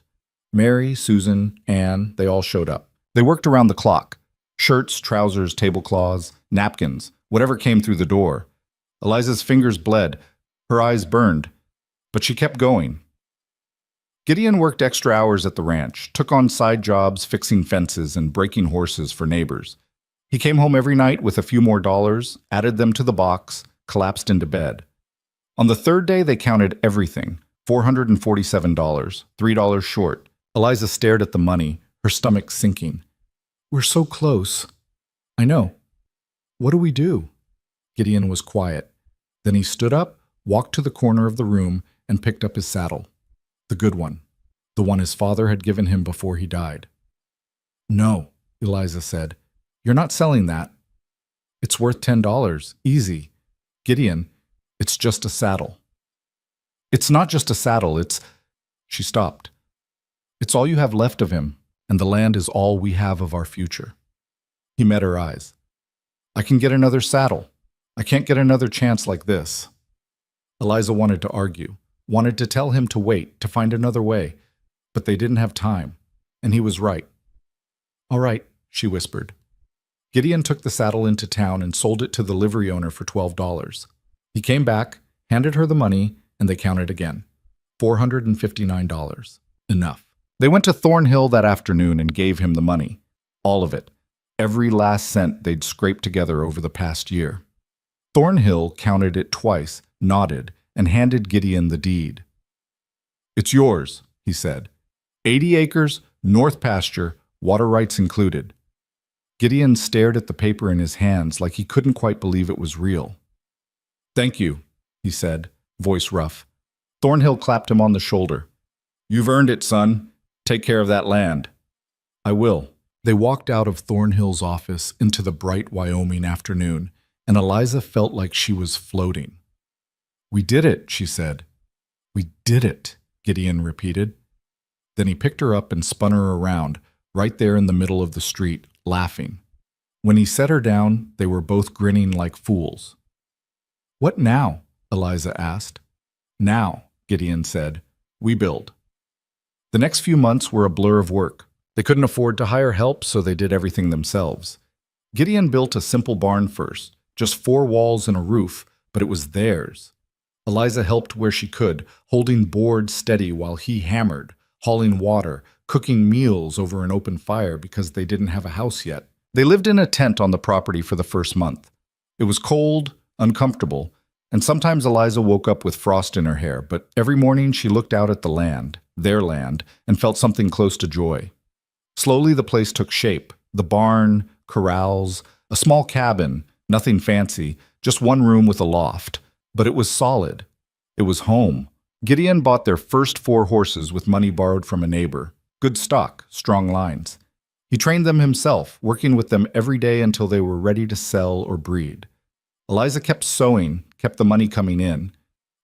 Mary, Susan, Anne, they all showed up. They worked around the clock. Shirts, trousers, tablecloths, napkins, whatever came through the door. Eliza's fingers bled, her eyes burned, but she kept going. Gideon worked extra hours at the ranch, took on side jobs fixing fences and breaking horses for neighbors. He came home every night with a few more dollars, added them to the box, collapsed into bed. On the third day, they counted everything, $447, $3 short. Eliza stared at the money, her stomach sinking. We're so close. I know. What do we do? Gideon was quiet. Then he stood up, walked to the corner of the room, and picked up his saddle. The good one. The one his father had given him before he died. No, Eliza said. You're not selling that. It's worth $10. Easy. Gideon, it's just a saddle. It's not just a saddle, it's... She stopped. It's all you have left of him, and the land is all we have of our future. He met her eyes. I can get another saddle. I can't get another chance like this. Eliza wanted to argue, wanted to tell him to wait, to find another way, but they didn't have time, and he was right. All right, she whispered. Gideon took the saddle into town and sold it to the livery owner for $12. He came back, handed her the money, and they counted again. $459. Enough. They went to Thornhill that afternoon and gave him the money. All of it. Every last cent they'd scraped together over the past year. Thornhill counted it twice, nodded, and handed Gideon the deed. It's yours, he said. 80 acres, north pasture, water rights included. Gideon stared at the paper in his hands like he couldn't quite believe it was real. Thank you, he said, voice rough. Thornhill clapped him on the shoulder. You've earned it, son. Take care of that land. I will. They walked out of Thornhill's office into the bright Wyoming afternoon, and Eliza felt like she was floating. We did it, she said. We did it, Gideon repeated. Then he picked her up and spun her around, right there in the middle of the street, laughing. When he set her down, they were both grinning like fools. What now? Eliza asked. Now, Gideon said, we build. The next few months were a blur of work. They couldn't afford to hire help, so they did everything themselves. Gideon built a simple barn first, just 4 walls and a roof, but it was theirs. Eliza helped where she could, holding boards steady while he hammered, hauling water, cooking meals over an open fire because they didn't have a house yet. They lived in a tent on the property for the first month. It was cold, uncomfortable, and sometimes Eliza woke up with frost in her hair, but every morning she looked out at the land, their land, and felt something close to joy. Slowly the place took shape. The barn, corrals, a small cabin, nothing fancy, just one room with a loft. But it was solid. It was home. Gideon bought their first 4 horses with money borrowed from a neighbor. Good stock, strong lines. He trained them himself, working with them every day until they were ready to sell or breed. Eliza kept sewing, kept the money coming in.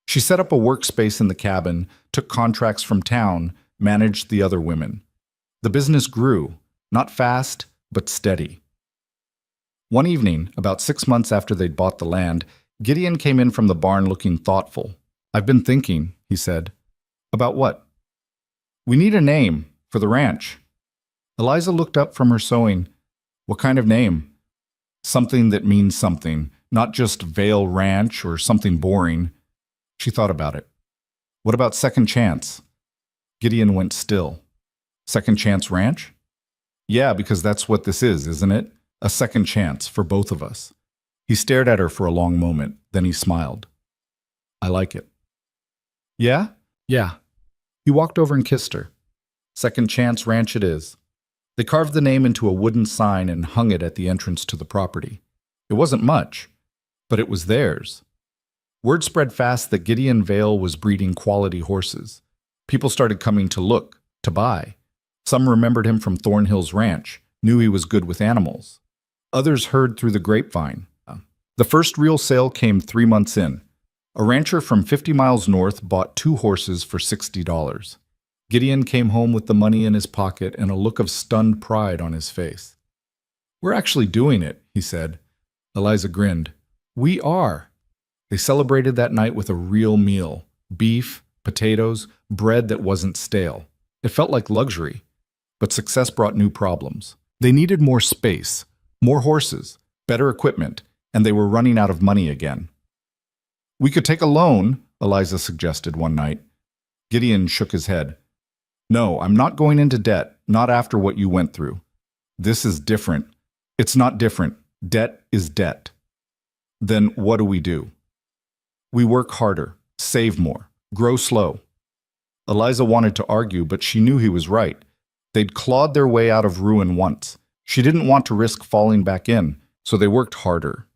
She set up a workspace in the cabin, took contracts from town, managed the other women. The business grew, not fast, but steady. One evening, about 6 months after they'd bought the land, Gideon came in from the barn looking thoughtful. I've been thinking, he said. About what? We need a name for the ranch. Eliza looked up from her sewing. What kind of name? Something that means something, not just Vale Ranch or something boring. She thought about it. What about Second Chance? Gideon went still. Second Chance Ranch? Yeah, because that's what this is, isn't it? A second chance for both of us. He stared at her for a long moment, then he smiled. I like it. Yeah? Yeah. He walked over and kissed her. Second Chance Ranch it is. They carved the name into a wooden sign and hung it at the entrance to the property. It wasn't much, but it was theirs. Word spread fast that Gideon Vale was breeding quality horses. People started coming to look, to buy. Some remembered him from Thornhill's ranch, knew he was good with animals. Others heard through the grapevine. The first real sale came 3 months in. A rancher from 50 miles north bought 2 horses for $60. Gideon came home with the money in his pocket and a look of stunned pride on his face. We're actually doing it, he said. Eliza grinned. We are. They celebrated that night with a real meal. Beef, potatoes, bread that wasn't stale. It felt like luxury. But success brought new problems. They needed more space, more horses, better equipment, and they were running out of money again. We could take a loan, Eliza suggested one night. Gideon shook his head. No, I'm not going into debt, not after what you went through. This is different. It's not different. Debt is debt. Then what do? We work harder, save more, grow slow. Eliza wanted to argue, but she knew he was right. They'd clawed their way out of ruin once. She didn't want to risk falling back in, so they worked harder.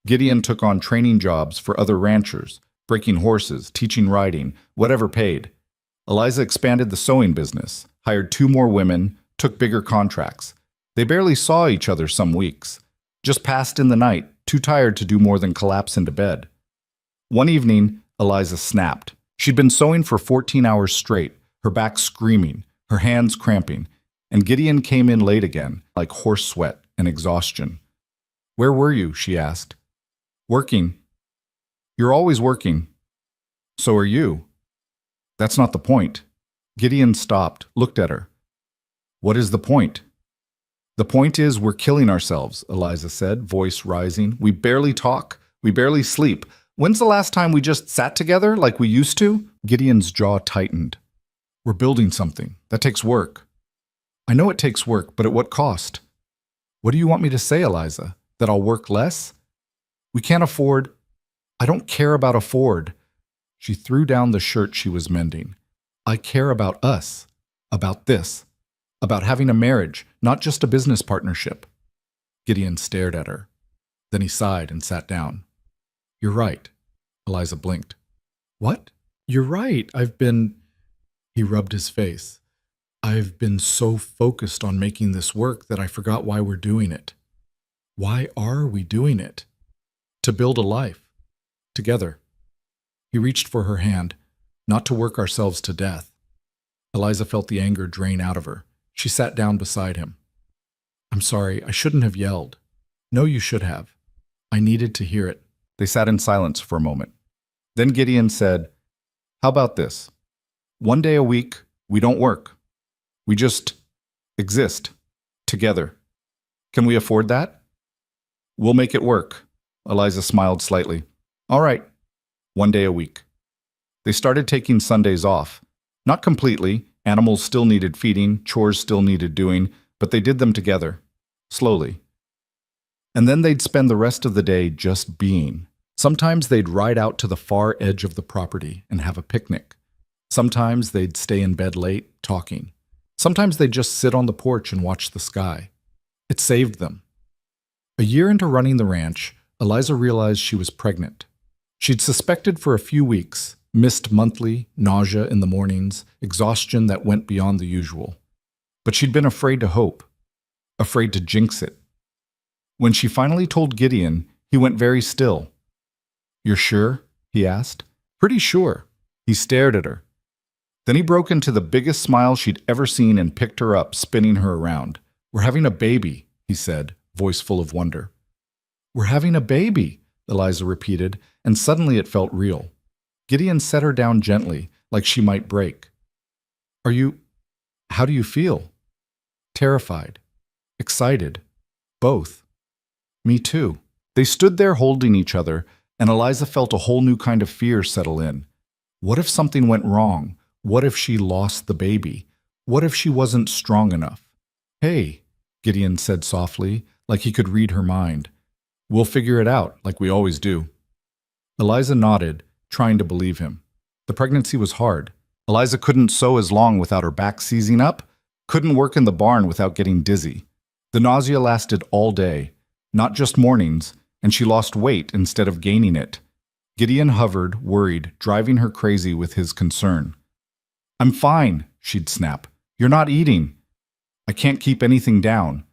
Gideon took on training jobs for other ranchers, breaking horses, teaching riding, whatever paid. Eliza expanded the sewing business, hired 2 more women, took bigger contracts. They barely saw each other some weeks, just passed in the night, too tired to do more than collapse into bed. One evening, Eliza snapped. She'd been sewing for 14 hours straight, her back screaming, her hands cramping, and Gideon came in late again, like horse sweat and exhaustion. "Where were you?" she asked. "Working." "You're always working." "So are you." "That's not the point." Gideon stopped, looked at her. "What is the point?" "The point is we're killing ourselves," Eliza said, voice rising. "We barely talk. We barely sleep. When's the last time we just sat together like we used to?" Gideon's jaw tightened. "We're building something. That takes work." "I know it takes work, but at what cost?" "What do you want me to say, Eliza? That I'll work less?" "We can't afford—" "I don't care about afford." She threw down the shirt she was mending. "I care about us. About this. About having a marriage, not just a business partnership." Gideon stared at her. Then he sighed and sat down. "You're right." Eliza blinked. "What?" "You're right. He rubbed his face. "I've been so focused on making this work that I forgot why we're doing it." "Why are we doing it?" "To build a life. Together." He reached for her hand. "Not to work ourselves to death." Eliza felt the anger drain out of her. She sat down beside him. "I'm sorry, I shouldn't have yelled." "No, you should have. I needed to hear it." They sat in silence for a moment. Then Gideon said, "How about this? One day a week, we don't work. We just exist. Together. Can we afford that?" "We'll make it work." Eliza smiled slightly. "All right. One day a week." They started taking Sundays off. Not completely. Animals still needed feeding, chores still needed doing, but they did them together. Slowly. And then they'd spend the rest of the day just being. Sometimes they'd ride out to the far edge of the property and have a picnic. Sometimes they'd stay in bed late, talking. Sometimes they'd just sit on the porch and watch the sky. It saved them. A year into running the ranch, Eliza realized she was pregnant. She'd suspected for a few weeks, missed monthly, nausea in the mornings, exhaustion that went beyond the usual. But she'd been afraid to hope, afraid to jinx it. When she finally told Gideon, he went very still. "You're sure?" he asked. "Pretty sure." He stared at her. Then he broke into the biggest smile she'd ever seen and picked her up, spinning her around. "We're having a baby," he said, voice full of wonder. "We're having a baby," Eliza repeated, and suddenly it felt real. Gideon set her down gently, like she might break. How do you feel?" "Terrified. Excited. Both." "Me too." They stood there holding each other, and Eliza felt a whole new kind of fear settle in. What if something went wrong? What if she lost the baby? What if she wasn't strong enough? "Hey," Gideon said softly, like he could read her mind. "We'll figure it out, like we always do." Eliza nodded, trying to believe him. The pregnancy was hard. Eliza couldn't sew as long without her back seizing up, couldn't work in the barn without getting dizzy. The nausea lasted all day, not just mornings, and she lost weight instead of gaining it. Gideon hovered, worried, driving her crazy with his concern. "I'm fine," she'd snap. "You're not eating." "I can't keep anything down."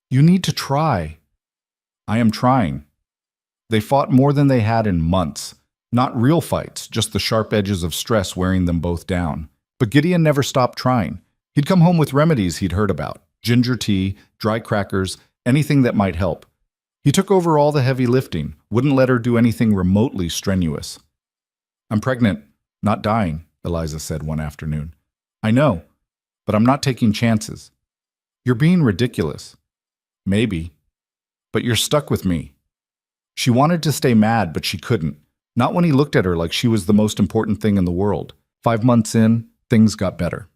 "You need to try." "I am trying." They fought more than they had in months. Not real fights, just the sharp edges of stress wearing them both down. But Gideon never stopped trying. He'd come home with remedies he'd heard about. Ginger tea, dry crackers, anything that might help. He took over all the heavy lifting, wouldn't let her do anything remotely strenuous. "I'm pregnant, not dying," Eliza said one afternoon. "I know, but I'm not taking chances." "You're being ridiculous." "Maybe. But you're stuck with me." She wanted to stay mad, but she couldn't. Not when he looked at her like she was the most important thing in the world. 5 months in, things got better.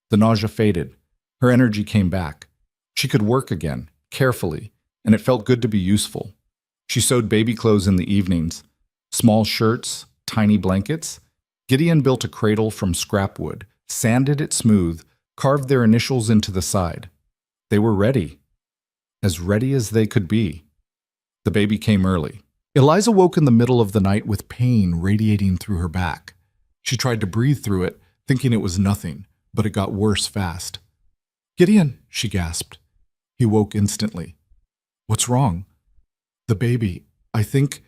The nausea faded. Her energy came back. She could work again, carefully, and it felt good to be useful. She sewed baby clothes in the evenings. Small shirts, tiny blankets. Gideon built a cradle from scrap wood, sanded it smooth, carved their initials into the side. They were ready. As ready as they could be. The baby came early. Eliza woke in the middle of the night with pain radiating through her back. She tried to breathe through it, thinking it was nothing, but it got worse fast. "Gideon," she gasped. He woke instantly. "What's wrong?" The baby, I think.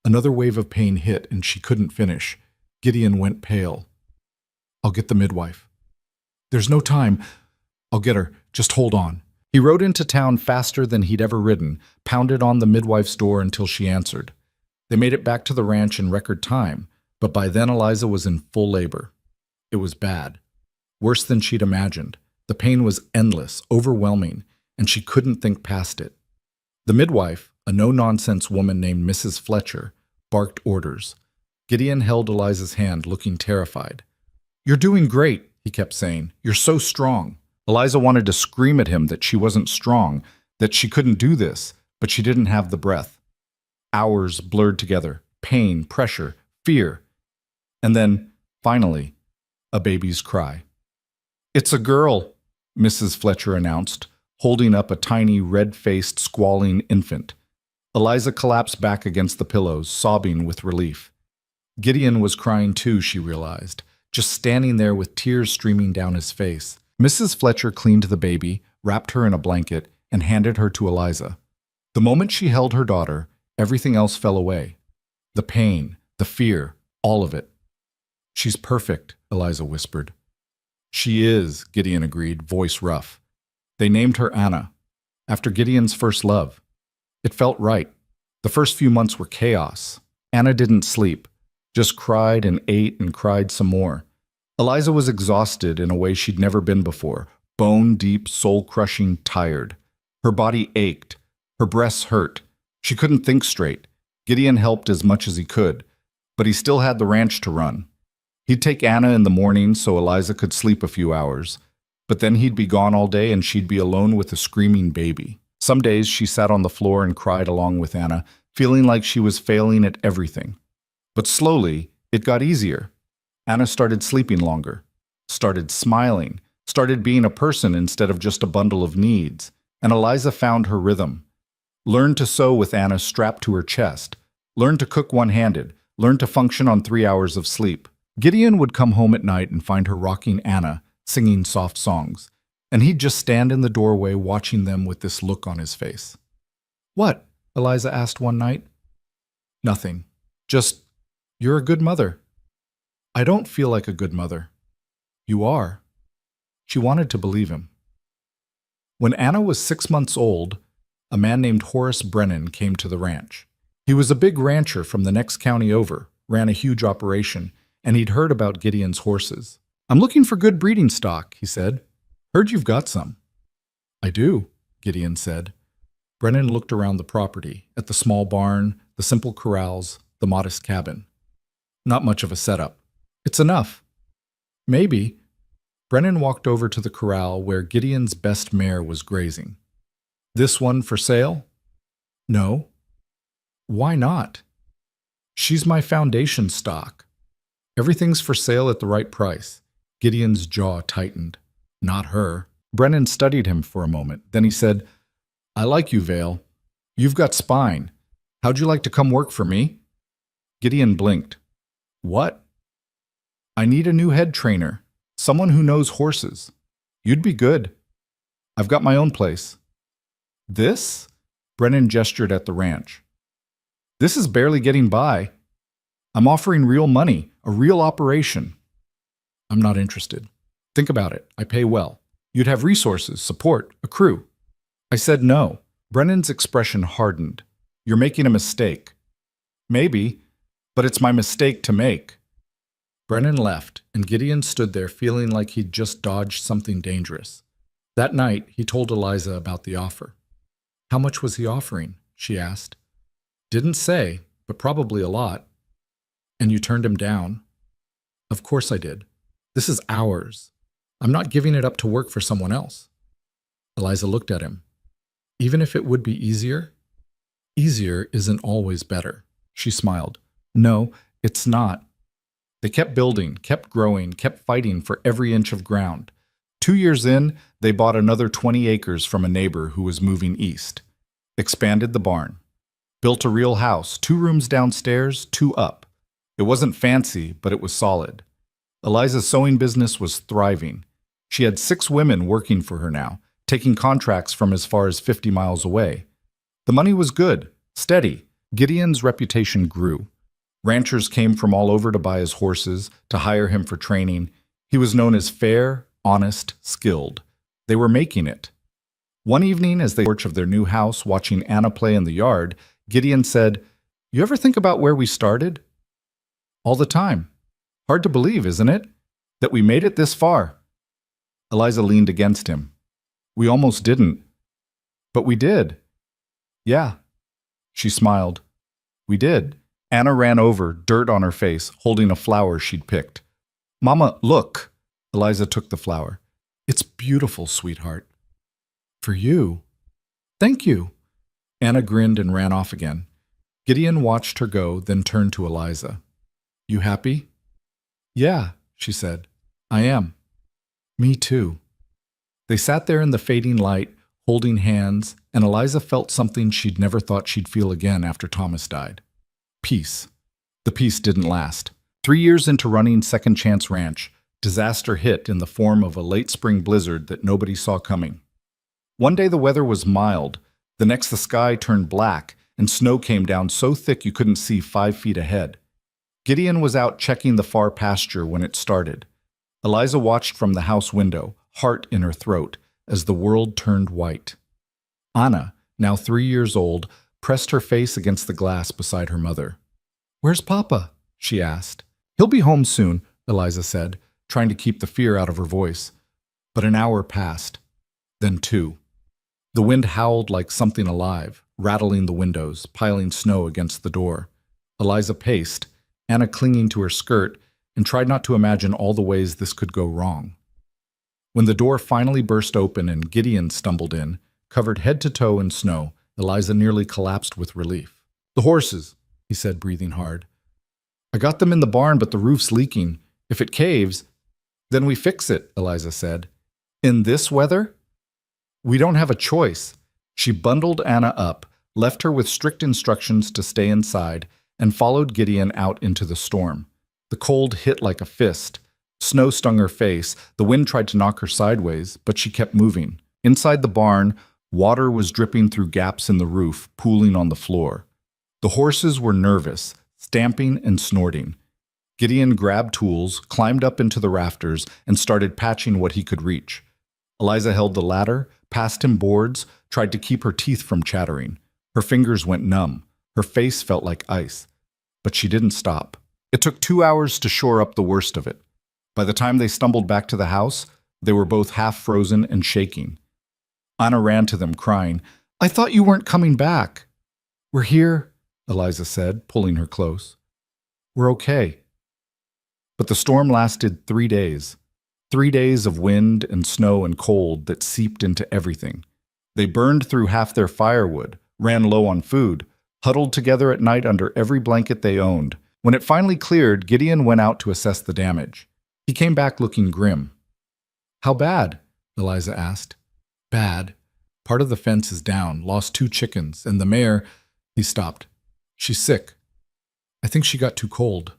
Another wave of pain hit and she couldn't finish. Gideon went pale. I'll get the midwife. There's no time. I'll get her. Just hold on. He rode into town faster than he'd ever ridden, pounded on the midwife's door until she answered. They made it back to the ranch in record time, but by then Eliza was in full labor. It was bad. Worse than she'd imagined. The pain was endless, overwhelming, and she couldn't think past it. The midwife, a no-nonsense woman named Mrs. Fletcher, barked orders. Gideon held Eliza's hand, looking terrified. You're doing great, he kept saying. You're so strong. Eliza wanted to scream at him that she wasn't strong, that she couldn't do this, but she didn't have the breath. Hours blurred together, pain, pressure, fear. And then, finally, a baby's cry. It's a girl, Mrs. Fletcher announced, holding up a tiny, red-faced, squalling infant. Eliza collapsed back against the pillows, sobbing with relief. Gideon was crying too, she realized, just standing there with tears streaming down his face. Mrs. Fletcher cleaned the baby, wrapped her in a blanket, and handed her to Eliza. The moment she held her daughter, everything else fell away. The pain, the fear, all of it. She's perfect, Eliza whispered. She is, Gideon agreed, voice rough. They named her Anna, after Gideon's first love. It felt right. The first few months were chaos. Anna didn't sleep, just cried and ate and cried some more. Eliza was exhausted in a way she'd never been before, bone-deep, soul-crushing, tired. Her body ached. Her breasts hurt. She couldn't think straight. Gideon helped as much as he could, but he still had the ranch to run. He'd take Anna in the morning so Eliza could sleep a few hours, but then he'd be gone all day and she'd be alone with a screaming baby. Some days she sat on the floor and cried along with Anna, feeling like she was failing at everything. But slowly, it got easier. Anna started sleeping longer, started smiling, started being a person instead of just a bundle of needs, and Eliza found her rhythm. Learned to sew with Anna strapped to her chest, learned to cook one-handed, learned to function on 3 hours of sleep. Gideon would come home at night and find her rocking Anna, singing soft songs, and he'd just stand in the doorway watching them with this look on his face. What? Eliza asked one night. Nothing. Just, you're a good mother. I don't feel like a good mother. You are. She wanted to believe him. When Anna was 6 months old, a man named Horace Brennan came to the ranch. He was a big rancher from the next county over, ran a huge operation, and he'd heard about Gideon's horses. I'm looking for good breeding stock, he said. Heard you've got some. I do, Gideon said. Brennan looked around the property, at the small barn, the simple corrals, the modest cabin. Not much of a setup. It's enough. Maybe. Brennan walked over to the corral where Gideon's best mare was grazing. This one for sale? No. Why not? She's my foundation stock. Everything's for sale at the right price. Gideon's jaw tightened. Not her. Brennan studied him for a moment. Then he said, I like you, Vale. You've got spine. How'd you like to come work for me? Gideon blinked. What? I need a new head trainer. Someone who knows horses. You'd be good. I've got my own place. This? Brennan gestured at the ranch. This is barely getting by. I'm offering real money, a real operation. I'm not interested. Think about it. I pay well. You'd have resources, support, a crew. I said no. Brennan's expression hardened. You're making a mistake. Maybe, but it's my mistake to make. Brennan left, and Gideon stood there feeling like he'd just dodged something dangerous. That night, he told Eliza about the offer. How much was he offering? She asked. Didn't say, but probably a lot. And you turned him down? Of course I did. This is ours. I'm not giving it up to work for someone else. Eliza looked at him. Even if it would be easier? Easier isn't always better. She smiled. No, it's not. They kept building, kept growing, kept fighting for every inch of ground. 2 years in, they bought another 20 acres from a neighbor who was moving east. Expanded the barn. Built a real house, 2 rooms downstairs, 2 up. It wasn't fancy, but it was solid. Eliza's sewing business was thriving. She had 6 women working for her now, taking contracts from as far as 50 miles away. The money was good, Steady. Gideon's reputation grew. Ranchers came from all over to buy his horses, to hire him for training. He was known as fair, honest, skilled. They were making it. One evening, as they porch of their new house watching Anna play in the yard, Gideon said, "You ever think about where we started?" "All the time. Hard to believe, isn't it? That we made it this far." Eliza leaned against him. "We almost didn't. But we did." "Yeah." She smiled. "We did." Anna ran over, dirt on her face, holding a flower she'd picked. "Mama, look." Eliza took the flower. "It's beautiful, sweetheart." "For you." "Thank you." Anna grinned and ran off again. Gideon watched her go, then turned to Eliza. "You happy?" "Yeah," she said. "I am." "Me too." They sat there in the fading light, holding hands, and Eliza felt something she'd never thought she'd feel again after Thomas died. Peace. The peace didn't last. 3 years into running Second Chance Ranch, disaster hit in the form of a late spring blizzard that nobody saw coming. One day the weather was mild, the next the sky turned black, and snow came down so thick you couldn't see 5 feet ahead. Gideon was out checking the far pasture when it started. Eliza watched from the house window, heart in her throat, as the world turned white. Anna, now 3 years old, pressed her face against the glass beside her mother. "Where's Papa?" she asked. "He'll be home soon," Eliza said, trying to keep the fear out of her voice. But an hour passed, then 2. The wind howled like something alive, rattling the windows, piling snow against the door. Eliza paced, Anna clinging to her skirt, and tried not to imagine all the ways this could go wrong. When the door finally burst open and Gideon stumbled in, covered head to toe in snow, Eliza nearly collapsed with relief. "The horses," he said, breathing hard. "I got them in the barn, but the roof's leaking. If it caves, then we fix it," Eliza said. "In this weather?" "We don't have a choice." She bundled Anna up, left her with strict instructions to stay inside, and followed Gideon out into the storm. The cold hit like a fist. Snow stung her face. The wind tried to knock her sideways, but she kept moving. Inside the barn, water was dripping through gaps in the roof, pooling on the floor. The horses were nervous, stamping and snorting. Gideon grabbed tools, climbed up into the rafters, and started patching what he could reach. Eliza held the ladder, passed him boards, tried to keep her teeth from chattering. Her fingers went numb. Her face felt like ice. But she didn't stop. It took 2 hours to shore up the worst of it. By the time they stumbled back to the house, they were both half frozen and shaking. Anna ran to them, crying, "I thought you weren't coming back." "We're here," Eliza said, pulling her close. "We're okay." But the storm lasted 3 days. 3 days of wind and snow and cold that seeped into everything. They burned through half their firewood, ran low on food, huddled together at night under every blanket they owned. When it finally cleared, Gideon went out to assess the damage. He came back looking grim. "How bad?" Eliza asked. "Bad. Part of the fence is down, lost 2 chickens, and the mare—" He stopped. "She's sick. I think she got too cold."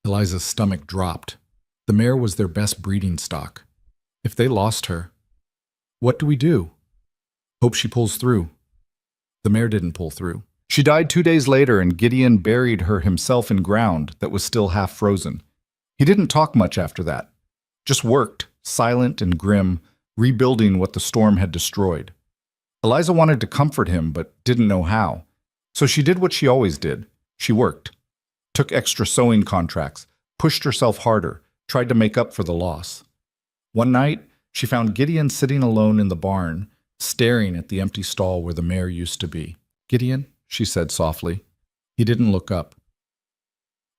Eliza's stomach dropped. The mare was their best breeding stock. If they lost her, what do we do? "Hope she pulls through." The mare didn't pull through. She died 2 days later, and Gideon buried her himself in ground that was still half frozen. He didn't talk much after that. Just worked, silent and grim, rebuilding what the storm had destroyed. Eliza wanted to comfort him, but didn't know how. So she did what she always did. She worked. Took extra sewing contracts, pushed herself harder, tried to make up for the loss. One night, she found Gideon sitting alone in the barn, staring at the empty stall where the mare used to be. "Gideon," she said softly. He didn't look up.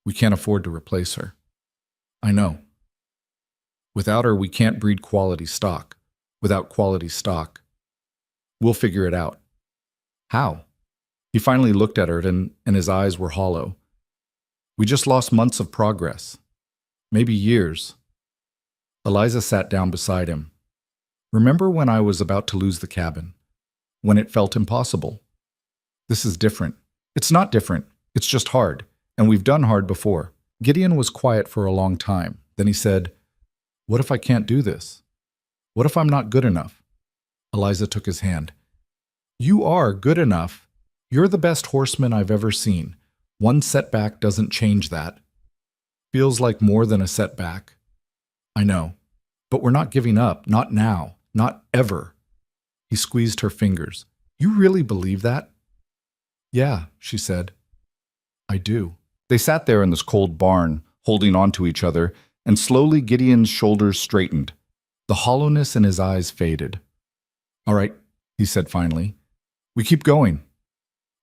"We can't afford to replace her." "I know. Without her, we can't breed quality stock. Without quality stock, we'll figure it out." "How?" He finally looked at her, and his eyes were hollow. "We just lost months of progress. Maybe years." Eliza sat down beside him. "Remember when I was about to lose the cabin? When it felt impossible? This is different." "It's not different. It's just hard. And we've done hard before." Gideon was quiet for a long time. Then he said, "What if I can't do this? What if I'm not good enough?" Eliza took his hand. "You are good enough. You're the best horseman I've ever seen. One setback doesn't change that. Feels like more than a setback. I know. But we're not giving up. Not now. Not ever. He squeezed her fingers. You really believe that? Yeah, she said. I do. They sat there in this cold barn, holding on to each other, and slowly Gideon's shoulders straightened. The hollowness in his eyes faded. All right, he said finally. We keep going.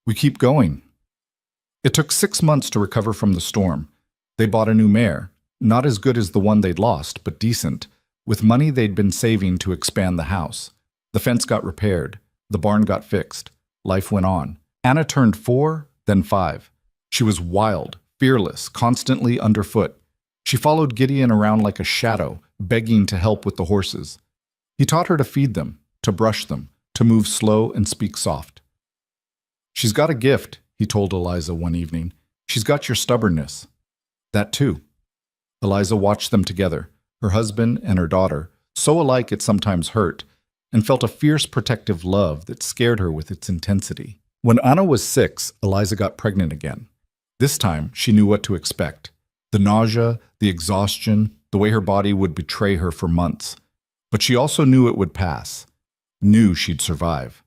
We keep going. It took 6 months to recover from the storm. They bought a new mare, not as good as the one they'd lost, but decent, with money they'd been saving to expand the house. The fence got repaired. The barn got fixed. Life went on. Anna turned 4, then 5. She was wild, fearless, constantly underfoot. She followed Gideon around like a shadow, begging to help with the horses. He taught her to feed them, to brush them, to move slow and speak soft. She's got a gift, he told Eliza one evening. She's got your stubbornness. That too. Eliza watched them together, her husband and her daughter, so alike it sometimes hurt, and felt a fierce protective love that scared her with its intensity. When Anna was 6, Eliza got pregnant again. This time, she knew what to expect. The nausea, the exhaustion, the way her body would betray her for months. But she also knew it would pass, knew she'd survive.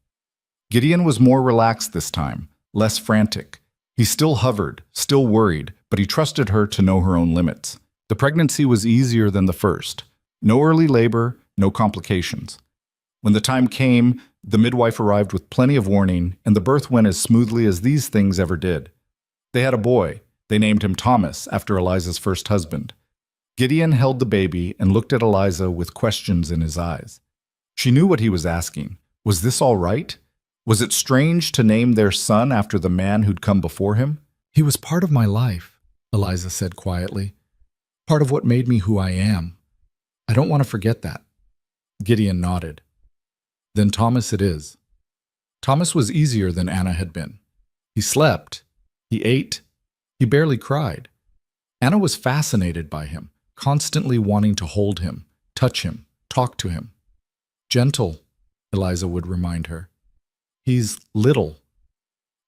Gideon was more relaxed this time, less frantic. He still hovered, still worried, but he trusted her to know her own limits. The pregnancy was easier than the first. No early labor, no complications. When the time came, the midwife arrived with plenty of warning, and the birth went as smoothly as these things ever did. They had a boy. They named him Thomas, after Eliza's first husband. Gideon held the baby and looked at Eliza with questions in his eyes. She knew what he was asking. Was this all right? Was it strange to name their son after the man who'd come before him? He was part of my life, Eliza said quietly. Part of what made me who I am. I don't want to forget that. Gideon nodded. Then Thomas it is. Thomas was easier than Anna had been. He slept. He ate. He barely cried. Anna was fascinated by him, constantly wanting to hold him, touch him, talk to him. Gentle, Eliza would remind her. He's little.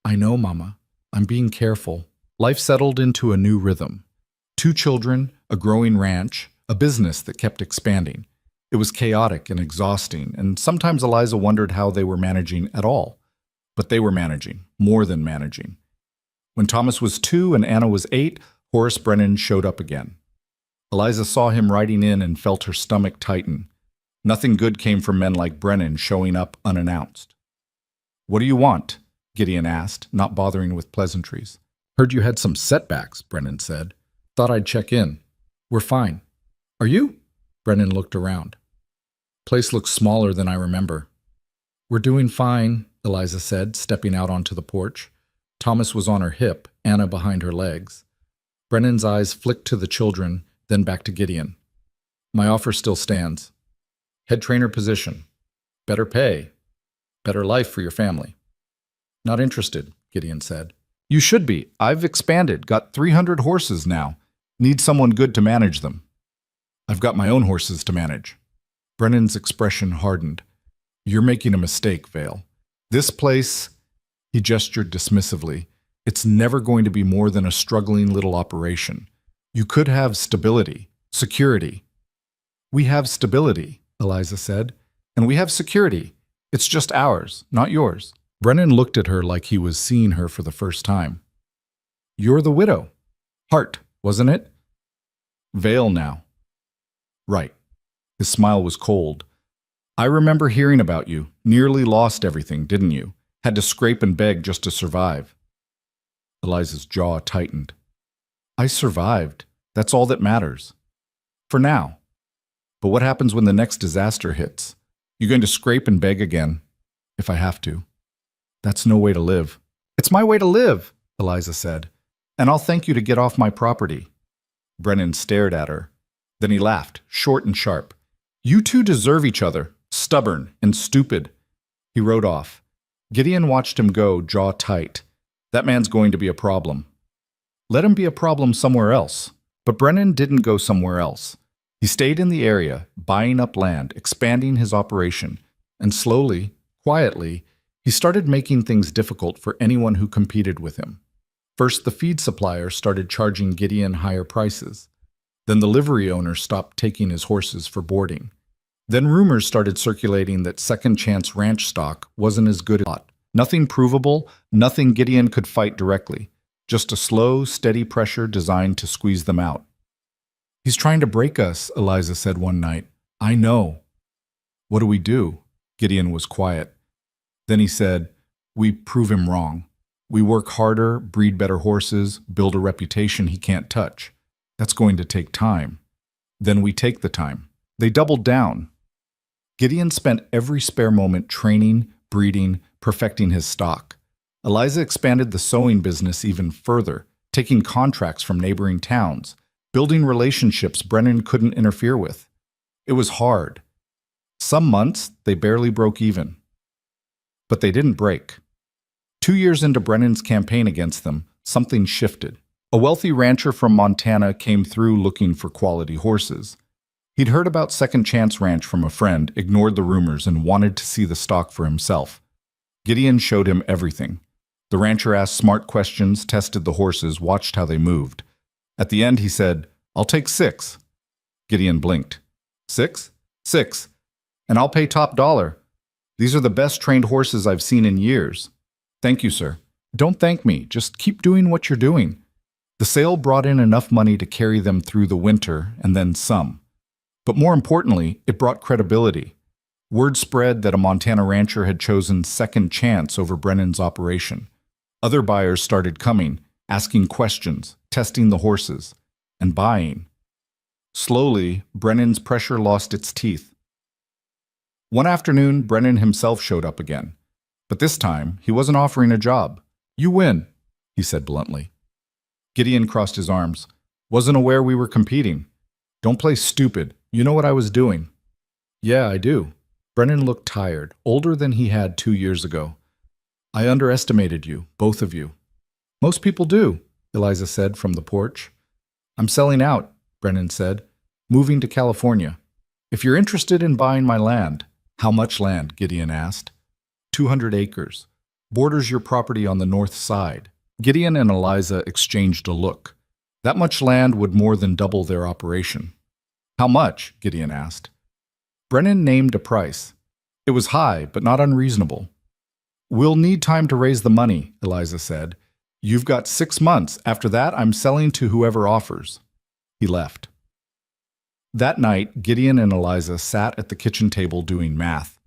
I know, Mama. I'm being careful. Life settled into a new rhythm. 2 children, a growing ranch, a business that kept expanding. It was chaotic and exhausting, and sometimes Eliza wondered how they were managing at all. But they were managing, more than managing. When Thomas was 2 and Anna was 8, Horace Brennan showed up again. Eliza saw him riding in and felt her stomach tighten. Nothing good came from men like Brennan showing up unannounced. What do you want? Gideon asked, not bothering with pleasantries. Heard you had some setbacks, Brennan said. Thought I'd check in. We're fine. Are you? Brennan looked around. Place looks smaller than I remember. We're doing fine, Eliza said, stepping out onto the porch. Thomas was on her hip, Anna behind her legs. Brennan's eyes flicked to the children, then back to Gideon. My offer still stands. Head trainer position. Better pay. Better life for your family. Not interested, Gideon said. You should be. I've expanded, got 300 horses now. Need someone good to manage them. I've got my own horses to manage. Brennan's expression hardened. You're making a mistake, Vale. This place, he gestured dismissively, it's never going to be more than a struggling little operation. You could have stability, security. We have stability, Eliza said, and we have security. It's just ours, not yours. Brennan looked at her like he was seeing her for the first time. You're the widow. Hart, wasn't it? Vale now. Right. His smile was cold. I remember hearing about you. Nearly lost everything, didn't you? Had to scrape and beg just to survive. Eliza's jaw tightened. I survived. That's all that matters. For now. But what happens when the next disaster hits? You going to scrape and beg again? If I have to. That's no way to live. It's my way to live, Eliza said. And I'll thank you to get off my property. Brennan stared at her. Then he laughed, short and sharp. You two deserve each other, stubborn and stupid. He rode off. Gideon watched him go, jaw tight. That man's going to be a problem. Let him be a problem somewhere else. But Brennan didn't go somewhere else. He stayed in the area, buying up land, expanding his operation, and slowly, quietly, He started making things difficult for anyone who competed with him. First, the feed supplier started charging Gideon higher prices. Then the livery owner stopped taking his horses for boarding. Then rumors started circulating that Second Chance ranch stock wasn't as good as thought. Nothing provable, nothing Gideon could fight directly. Just a slow, steady pressure designed to squeeze them out. "He's trying to break us," Eliza said one night. "I know." "What do we do?" Gideon was quiet. Then he said, "We prove him wrong. We work harder, breed better horses, build a reputation he can't touch. That's going to take time. Then we take the time." They doubled down. Gideon spent every spare moment training, breeding, perfecting his stock. Eliza expanded the sewing business even further, taking contracts from neighboring towns, building relationships Brennan couldn't interfere with. It was hard. Some months, they barely broke even. But they didn't break. 2 years into Brennan's campaign against them, something shifted. A wealthy rancher from Montana came through looking for quality horses. He'd heard about Second Chance Ranch from a friend, ignored the rumors, and wanted to see the stock for himself. Gideon showed him everything. The rancher asked smart questions, tested the horses, watched how they moved. At the end, he said, "I'll take 6. Gideon blinked. "6? 6. And I'll pay top dollar. These are the best trained horses I've seen in years." "Thank you, sir." "Don't thank me. Just keep doing what you're doing." The sale brought in enough money to carry them through the winter and then some. But more importantly, it brought credibility. Word spread that a Montana rancher had chosen Second Chance over Brennan's operation. Other buyers started coming, asking questions, testing the horses, and buying. Slowly, Brennan's pressure lost its teeth. One afternoon, Brennan himself showed up again. But this time, he wasn't offering a job. "You win," he said bluntly. Gideon crossed his arms. "Wasn't aware we were competing." "Don't play stupid. You know what I was doing." "Yeah, I do." Brennan looked tired, older than he had 2 years ago. "I underestimated you, both of you." "Most people do," Eliza said from the porch. "I'm selling out," Brennan said, "moving to California. If you're interested in buying my land." "How much land?" Gideon asked. 200 acres. Borders your property on the north side." Gideon and Eliza exchanged a look. That much land would more than double their operation. "How much?" Gideon asked. Brennan named a price. It was high, but not unreasonable. "We'll need time to raise the money," Eliza said. "You've got 6 months. After that, I'm selling to whoever offers." He left. That night, Gideon and Eliza sat at the kitchen table doing math.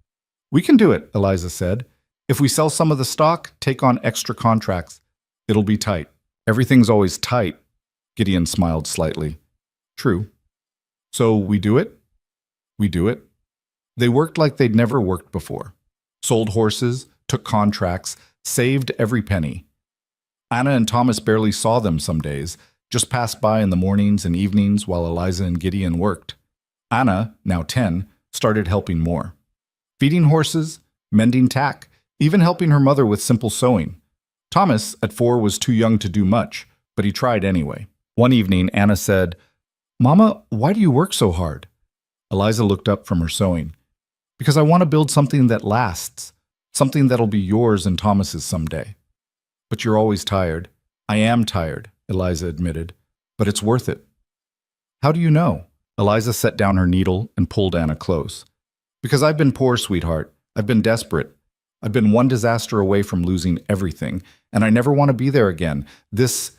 "We can do it," Eliza said. "If we sell some of the stock, take on extra contracts, it'll be tight." "Everything's always tight." Gideon smiled slightly. "True." "So we do it?" "We do it." They worked like they'd never worked before. Sold horses, took contracts, saved every penny. Anna and Thomas barely saw them some days, just passed by in the mornings and evenings while Eliza and Gideon worked. Anna, now 10, started helping more. Feeding horses, mending tack, even helping her mother with simple sewing. Thomas, at 4, was too young to do much, but he tried anyway. One evening, Anna said, "Mama, why do you work so hard?" Eliza looked up from her sewing. "Because I want to build something that lasts, something that'll be yours and Thomas's someday." "But you're always tired." "I am tired," Eliza admitted, "but it's worth it." "How do you know?" Eliza set down her needle and pulled Anna close. "Because I've been poor, sweetheart. I've been desperate. I've been one disaster away from losing everything, and I never want to be there again. This,"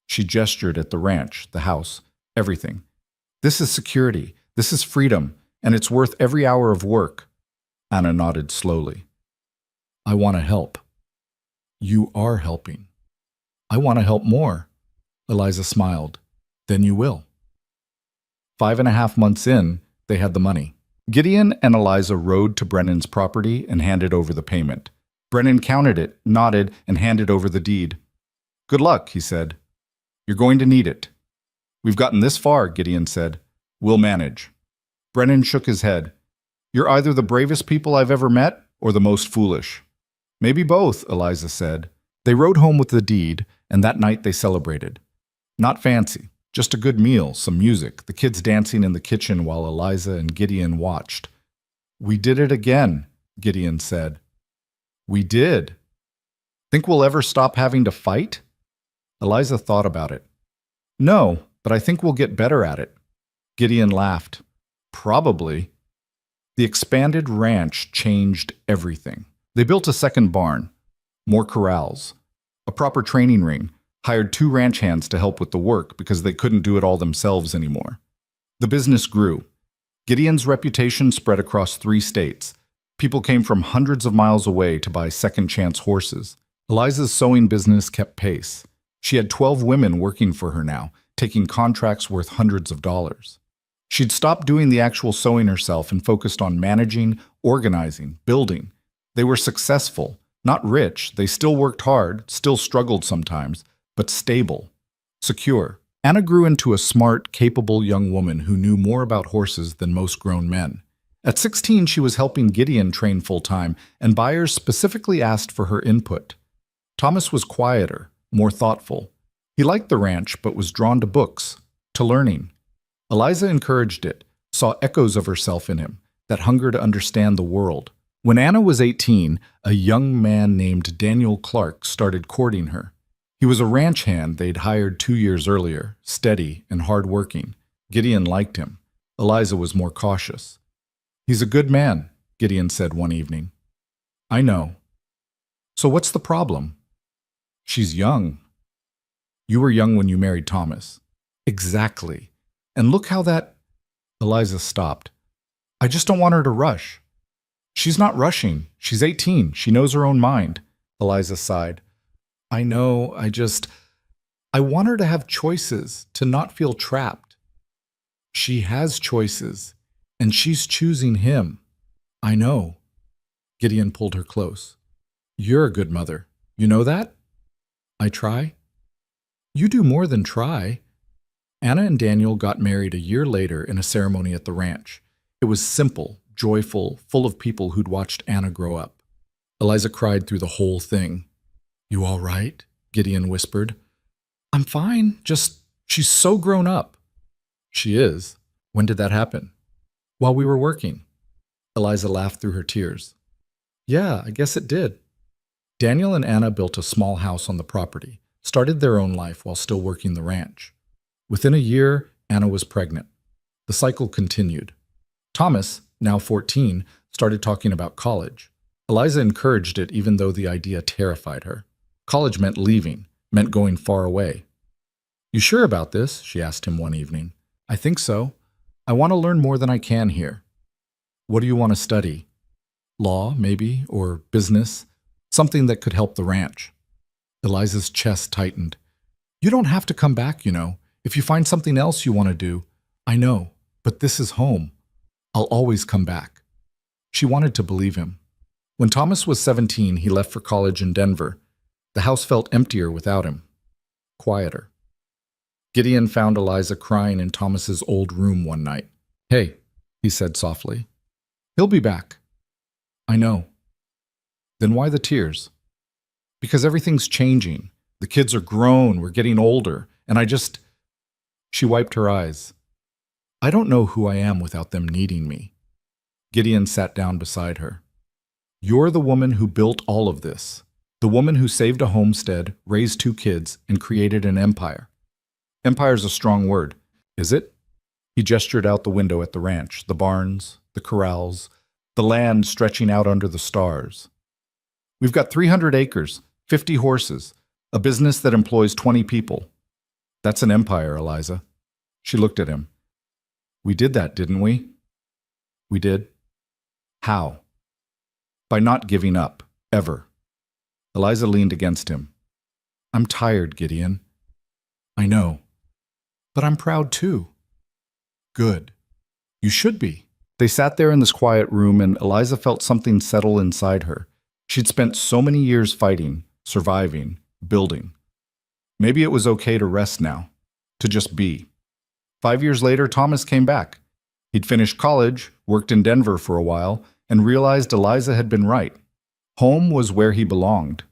she gestured at the ranch, the house, everything. "This is security. This is freedom, and it's worth every hour of work." Anna nodded slowly. "I want to help." "You are helping." "I want to help more." Eliza smiled. "Then you will." 5.5 months in, they had the money. Gideon and Eliza rode to Brennan's property and handed over the payment. Brennan counted it, nodded, and handed over the deed. "Good luck," he said. "You're going to need it." "We've gotten this far," Gideon said. "We'll manage." Brennan shook his head. "You're either the bravest people I've ever met or the most foolish." "Maybe both," Eliza said. They rode home with the deed, and that night they celebrated. Not fancy, just a good meal, some music, the kids dancing in the kitchen while Eliza and Gideon watched. "We did it again," Gideon said. We did. Think we'll ever stop having to fight? Eliza thought about it. No, but I think we'll get better at it. Gideon laughed. Probably. The expanded ranch changed everything. They built a second barn, more corrals, a proper training ring, hired 2 ranch hands to help with the work because they couldn't do it all themselves anymore. The business grew. Gideon's reputation spread across 3 states. People came from hundreds of miles away to buy second-chance horses. Eliza's sewing business kept pace. She had 12 women working for her now, taking contracts worth hundreds of dollars. She'd stopped doing the actual sewing herself and focused on managing, organizing, building. They were successful, not rich. They still worked hard, still struggled sometimes, but stable, secure. Anna grew into a smart, capable young woman who knew more about horses than most grown men. At 16, she was helping Gideon train full-time, and buyers specifically asked for her input. Thomas was quieter, more thoughtful. He liked the ranch, but was drawn to books, to learning. Eliza encouraged it, saw echoes of herself in him, that hunger to understand the world. When Anna was 18, a young man named Daniel Clark started courting her. He was a ranch hand they'd hired 2 years earlier, steady and hardworking. Gideon liked him. Eliza was more cautious. "He's a good man," Gideon said one evening. "I know." "So what's the problem?" "She's young." "You were young when you married Thomas." "Exactly. And look how that—" Eliza stopped. "I just don't want her to rush." "She's not rushing. She's 18. She knows her own mind." Eliza sighed. "I know, I want her to have choices, to not feel trapped." "She has choices, and she's choosing him." "I know." Gideon pulled her close. "You're a good mother. You know that?" "I try." "You do more than try." Anna and Daniel got married a year later in a ceremony at the ranch. It was simple, joyful, full of people who'd watched Anna grow up. Eliza cried through the whole thing. "You all right?" Gideon whispered. "I'm fine, she's so grown up." "She is. When did that happen?" "While we were working." Eliza laughed through her tears. "Yeah, I guess it did." Daniel and Anna built a small house on the property, started their own life while still working the ranch. Within a year, Anna was pregnant. The cycle continued. Thomas, now 14, started talking about college. Eliza encouraged it even though the idea terrified her. College meant leaving, meant going far away. "You sure about this?" she asked him one evening. "I think so. I want to learn more than I can here." "What do you want to study?" "Law, maybe, or business. Something that could help the ranch." Eliza's chest tightened. "You don't have to come back, you know. If you find something else you want to do." "I know, but this is home. I'll always come back." She wanted to believe him. When Thomas was 17, he left for college in Denver. The house felt emptier without him, quieter. Gideon found Eliza crying in Thomas's old room one night. "Hey," he said softly. "He'll be back." "I know." "Then why the tears?" "Because everything's changing. The kids are grown, we're getting older, and She wiped her eyes. "I don't know who I am without them needing me." Gideon sat down beside her. "You're the woman who built all of this. The woman who saved a homestead, raised 2 kids, and created an empire." "Empire's a strong word. Is it?" He gestured out the window at the ranch, the barns, the corrals, the land stretching out under the stars. "We've got 300 acres, 50 horses, a business that employs 20 people. That's an empire, Eliza." She looked at him. "We did that, didn't we?" "We did." "How?" "By not giving up, ever." Eliza leaned against him. "I'm tired, Gideon." "I know. But I'm proud too." "Good. You should be." They sat there in this quiet room, and Eliza felt something settle inside her. She'd spent so many years fighting, surviving, building. Maybe it was okay to rest now, to just be. 5 years later, Thomas came back. He'd finished college, worked in Denver for a while, and realized Eliza had been right. Home was where he belonged.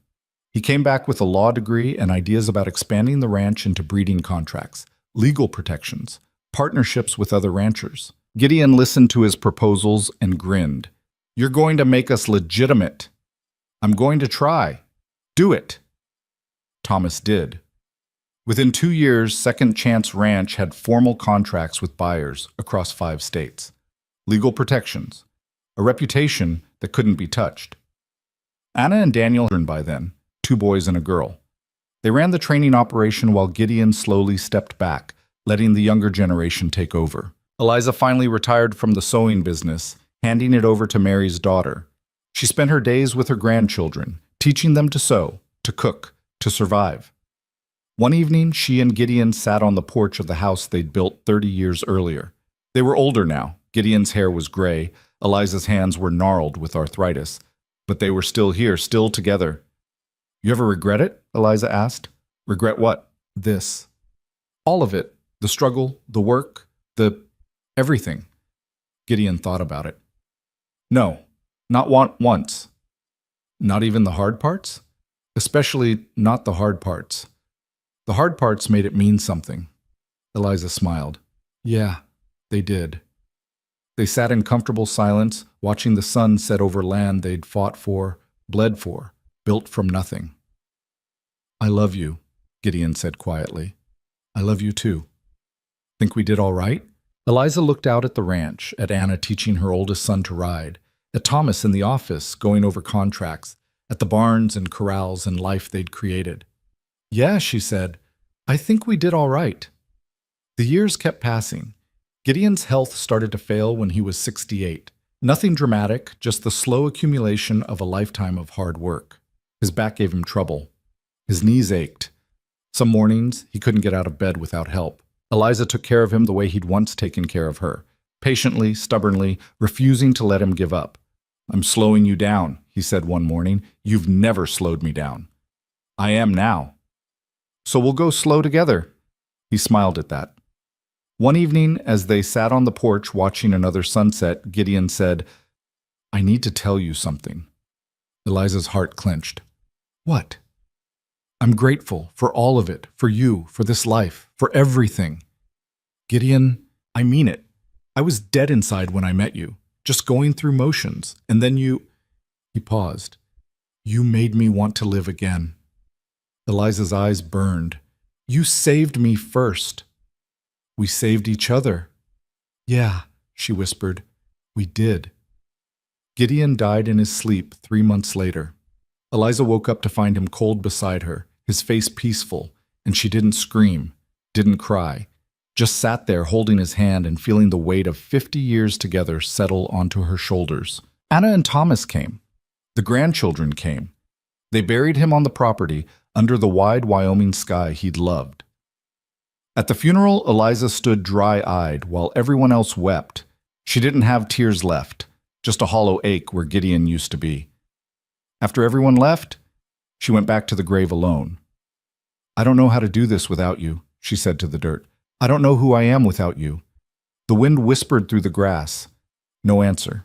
He came back with a law degree and ideas about expanding the ranch into breeding contracts, legal protections, partnerships with other ranchers. Gideon listened to his proposals and grinned. "You're going to make us legitimate." I'm going to try. Do it. Thomas did. Within 2 years, Second Chance Ranch had formal contracts with buyers across 5 states, legal protections, a reputation that couldn't be touched. Anna and Daniel were by then, 2 boys and a girl. They ran the training operation while Gideon slowly stepped back, letting the younger generation take over. Eliza finally retired from the sewing business, handing it over to Mary's daughter. She spent her days with her grandchildren, teaching them to sew, to cook, to survive. One evening, she and Gideon sat on the porch of the house they'd built 30 years earlier. They were older now. Gideon's hair was gray. Eliza's hands were gnarled with arthritis. But they were still here, still together. You ever regret it? Eliza asked. Regret what? This. All of it. The struggle, the work, the everything. Gideon thought about it. No, not once. Not even the hard parts? Especially not the hard parts. The hard parts made it mean something. Eliza smiled. Yeah, they did. They sat in comfortable silence, watching the sun set over land they'd fought for, bled for, built from nothing. I love you, Gideon said quietly. I love you too. Think we did all right? Eliza looked out at the ranch, at Anna teaching her oldest son to ride, at Thomas in the office going over contracts, at the barns and corrals and life they'd created. Yeah, she said, I think we did all right. The years kept passing. Gideon's health started to fail when he was 68. Nothing dramatic, just the slow accumulation of a lifetime of hard work. His back gave him trouble. His knees ached. Some mornings, he couldn't get out of bed without help. Eliza took care of him the way he'd once taken care of her, patiently, stubbornly, refusing to let him give up. I'm slowing you down, he said one morning. You've never slowed me down. I am now. So we'll go slow together. He smiled at that. One evening, as they sat on the porch watching another sunset, Gideon said, I need to tell you something. Eliza's heart clenched. What? I'm grateful for all of it, for you, for this life, for everything. Gideon, I mean it. I was dead inside when I met you, just going through motions, and then you... He paused. You made me want to live again. Eliza's eyes burned. You saved me first. We saved each other. Yeah, she whispered. We did. Gideon died in his sleep 3 months later. Eliza woke up to find him cold beside her, his face peaceful, and she didn't scream, didn't cry, just sat there holding his hand and feeling the weight of 50 years together settle onto her shoulders. Anna and Thomas came. The grandchildren came. They buried him on the property under the wide Wyoming sky he'd loved. At the funeral, Eliza stood dry-eyed while everyone else wept. She didn't have tears left, just a hollow ache where Gideon used to be. After everyone left, she went back to the grave alone. I don't know how to do this without you, she said to the dirt. I don't know who I am without you. The wind whispered through the grass. No answer,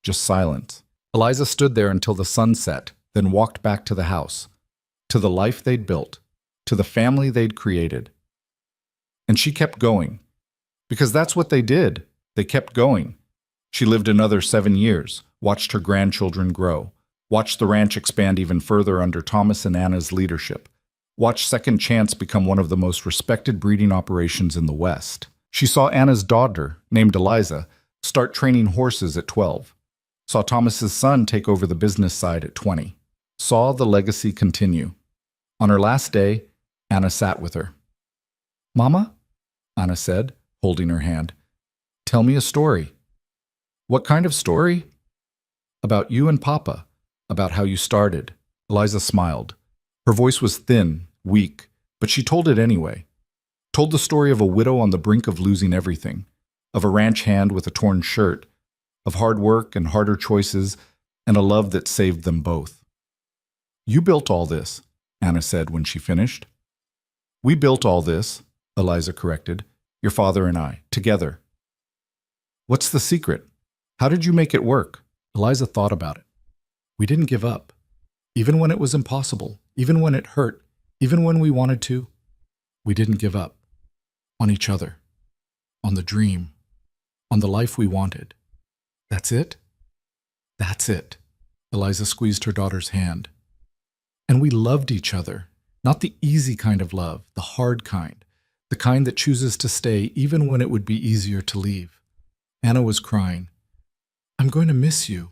just silence. Eliza stood there until the sun set, then walked back to the house, to the life they'd built, to the family they'd created. And she kept going, because that's what they did. They kept going. She lived another 7 years, watched her grandchildren grow, watched the ranch expand even further under Thomas and Anna's leadership, watched Second Chance become one of the most respected breeding operations in the West. She saw Anna's daughter, named Eliza, start training horses at 12, saw Thomas's son take over the business side at 20, saw the legacy continue. On her last day, Anna sat with her. Mama? Anna said, holding her hand. Tell me a story. What kind of story? About you and Papa, about how you started. Eliza smiled. Her voice was thin, weak, but she told it anyway. Told the story of a widow on the brink of losing everything, of a ranch hand with a torn shirt, of hard work and harder choices, and a love that saved them both. You built all this, Anna said when she finished. We built all this, Eliza corrected, your father and I, together. What's the secret? How did you make it work? Eliza thought about it. We didn't give up. Even when it was impossible, even when it hurt, even when we wanted to, we didn't give up. On each other. On the dream. On the life we wanted. That's it? That's it. Eliza squeezed her daughter's hand. And we loved each other. Not the easy kind of love, the hard kind. The kind that chooses to stay even when it would be easier to leave. Anna was crying. I'm going to miss you.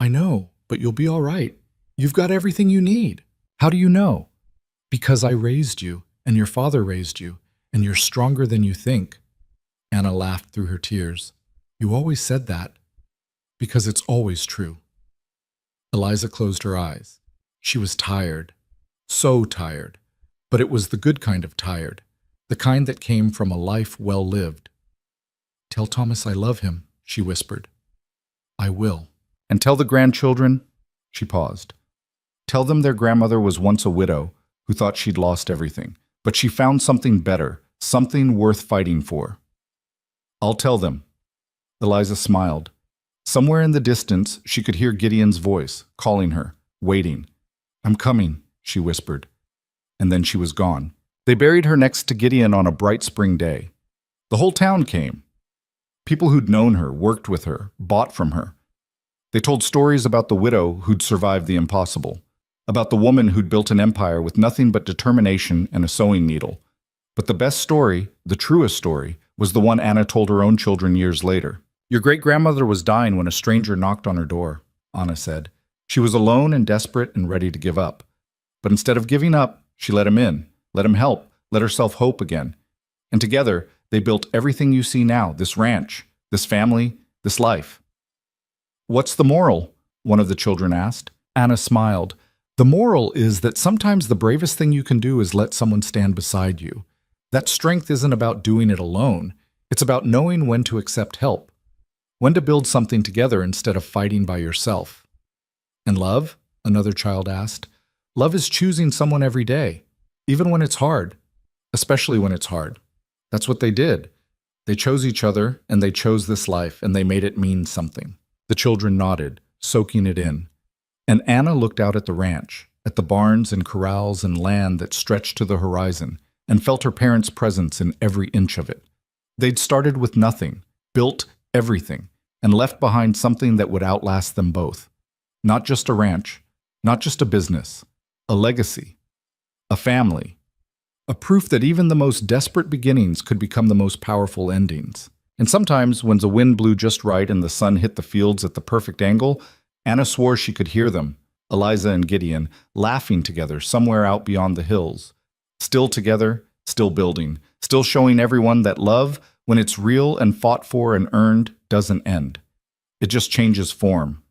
I know, but you'll be all right. You've got everything you need. How do you know? Because I raised you, and your father raised you, and you're stronger than you think. Anna laughed through her tears. You always said that. Because it's always true. Eliza closed her eyes. She was tired. So tired. But it was the good kind of tired. The kind that came from a life well lived. Tell Thomas I love him, she whispered. I will. And tell the grandchildren, she paused. Tell them their grandmother was once a widow who thought she'd lost everything, but she found something better, something worth fighting for. I'll tell them. Eliza smiled. Somewhere in the distance, she could hear Gideon's voice, calling her, waiting. I'm coming, she whispered. And then she was gone. They buried her next to Gideon on a bright spring day. The whole town came. People who'd known her, worked with her, bought from her. They told stories about the widow who'd survived the impossible, about the woman who'd built an empire with nothing but determination and a sewing needle. But the best story, the truest story, was the one Anna told her own children years later. Your great-grandmother was dying when a stranger knocked on her door, Anna said. She was alone and desperate and ready to give up. But instead of giving up, she let him in, let him help, let herself hope again. And together, they built everything you see now, this ranch, this family, this life. What's the moral? One of the children asked. Anna smiled. The moral is that sometimes the bravest thing you can do is let someone stand beside you. That strength isn't about doing it alone. It's about knowing when to accept help, when to build something together instead of fighting by yourself. And love? Another child asked. Love is choosing someone every day, even when it's hard, especially when it's hard. That's what they did. They chose each other, and they chose this life, and they made it mean something. The children nodded, soaking it in. And Anna looked out at the ranch, at the barns and corrals and land that stretched to the horizon, and felt her parents' presence in every inch of it. They'd started with nothing, built everything, and left behind something that would outlast them both. Not just a ranch, not just a business, a legacy, a family, a proof that even the most desperate beginnings could become the most powerful endings. And sometimes, when the wind blew just right and the sun hit the fields at the perfect angle, Anna swore she could hear them, Eliza and Gideon, laughing together somewhere out beyond the hills. Still together, still building, still showing everyone that love, when it's real and fought for and earned, doesn't end. It just changes form.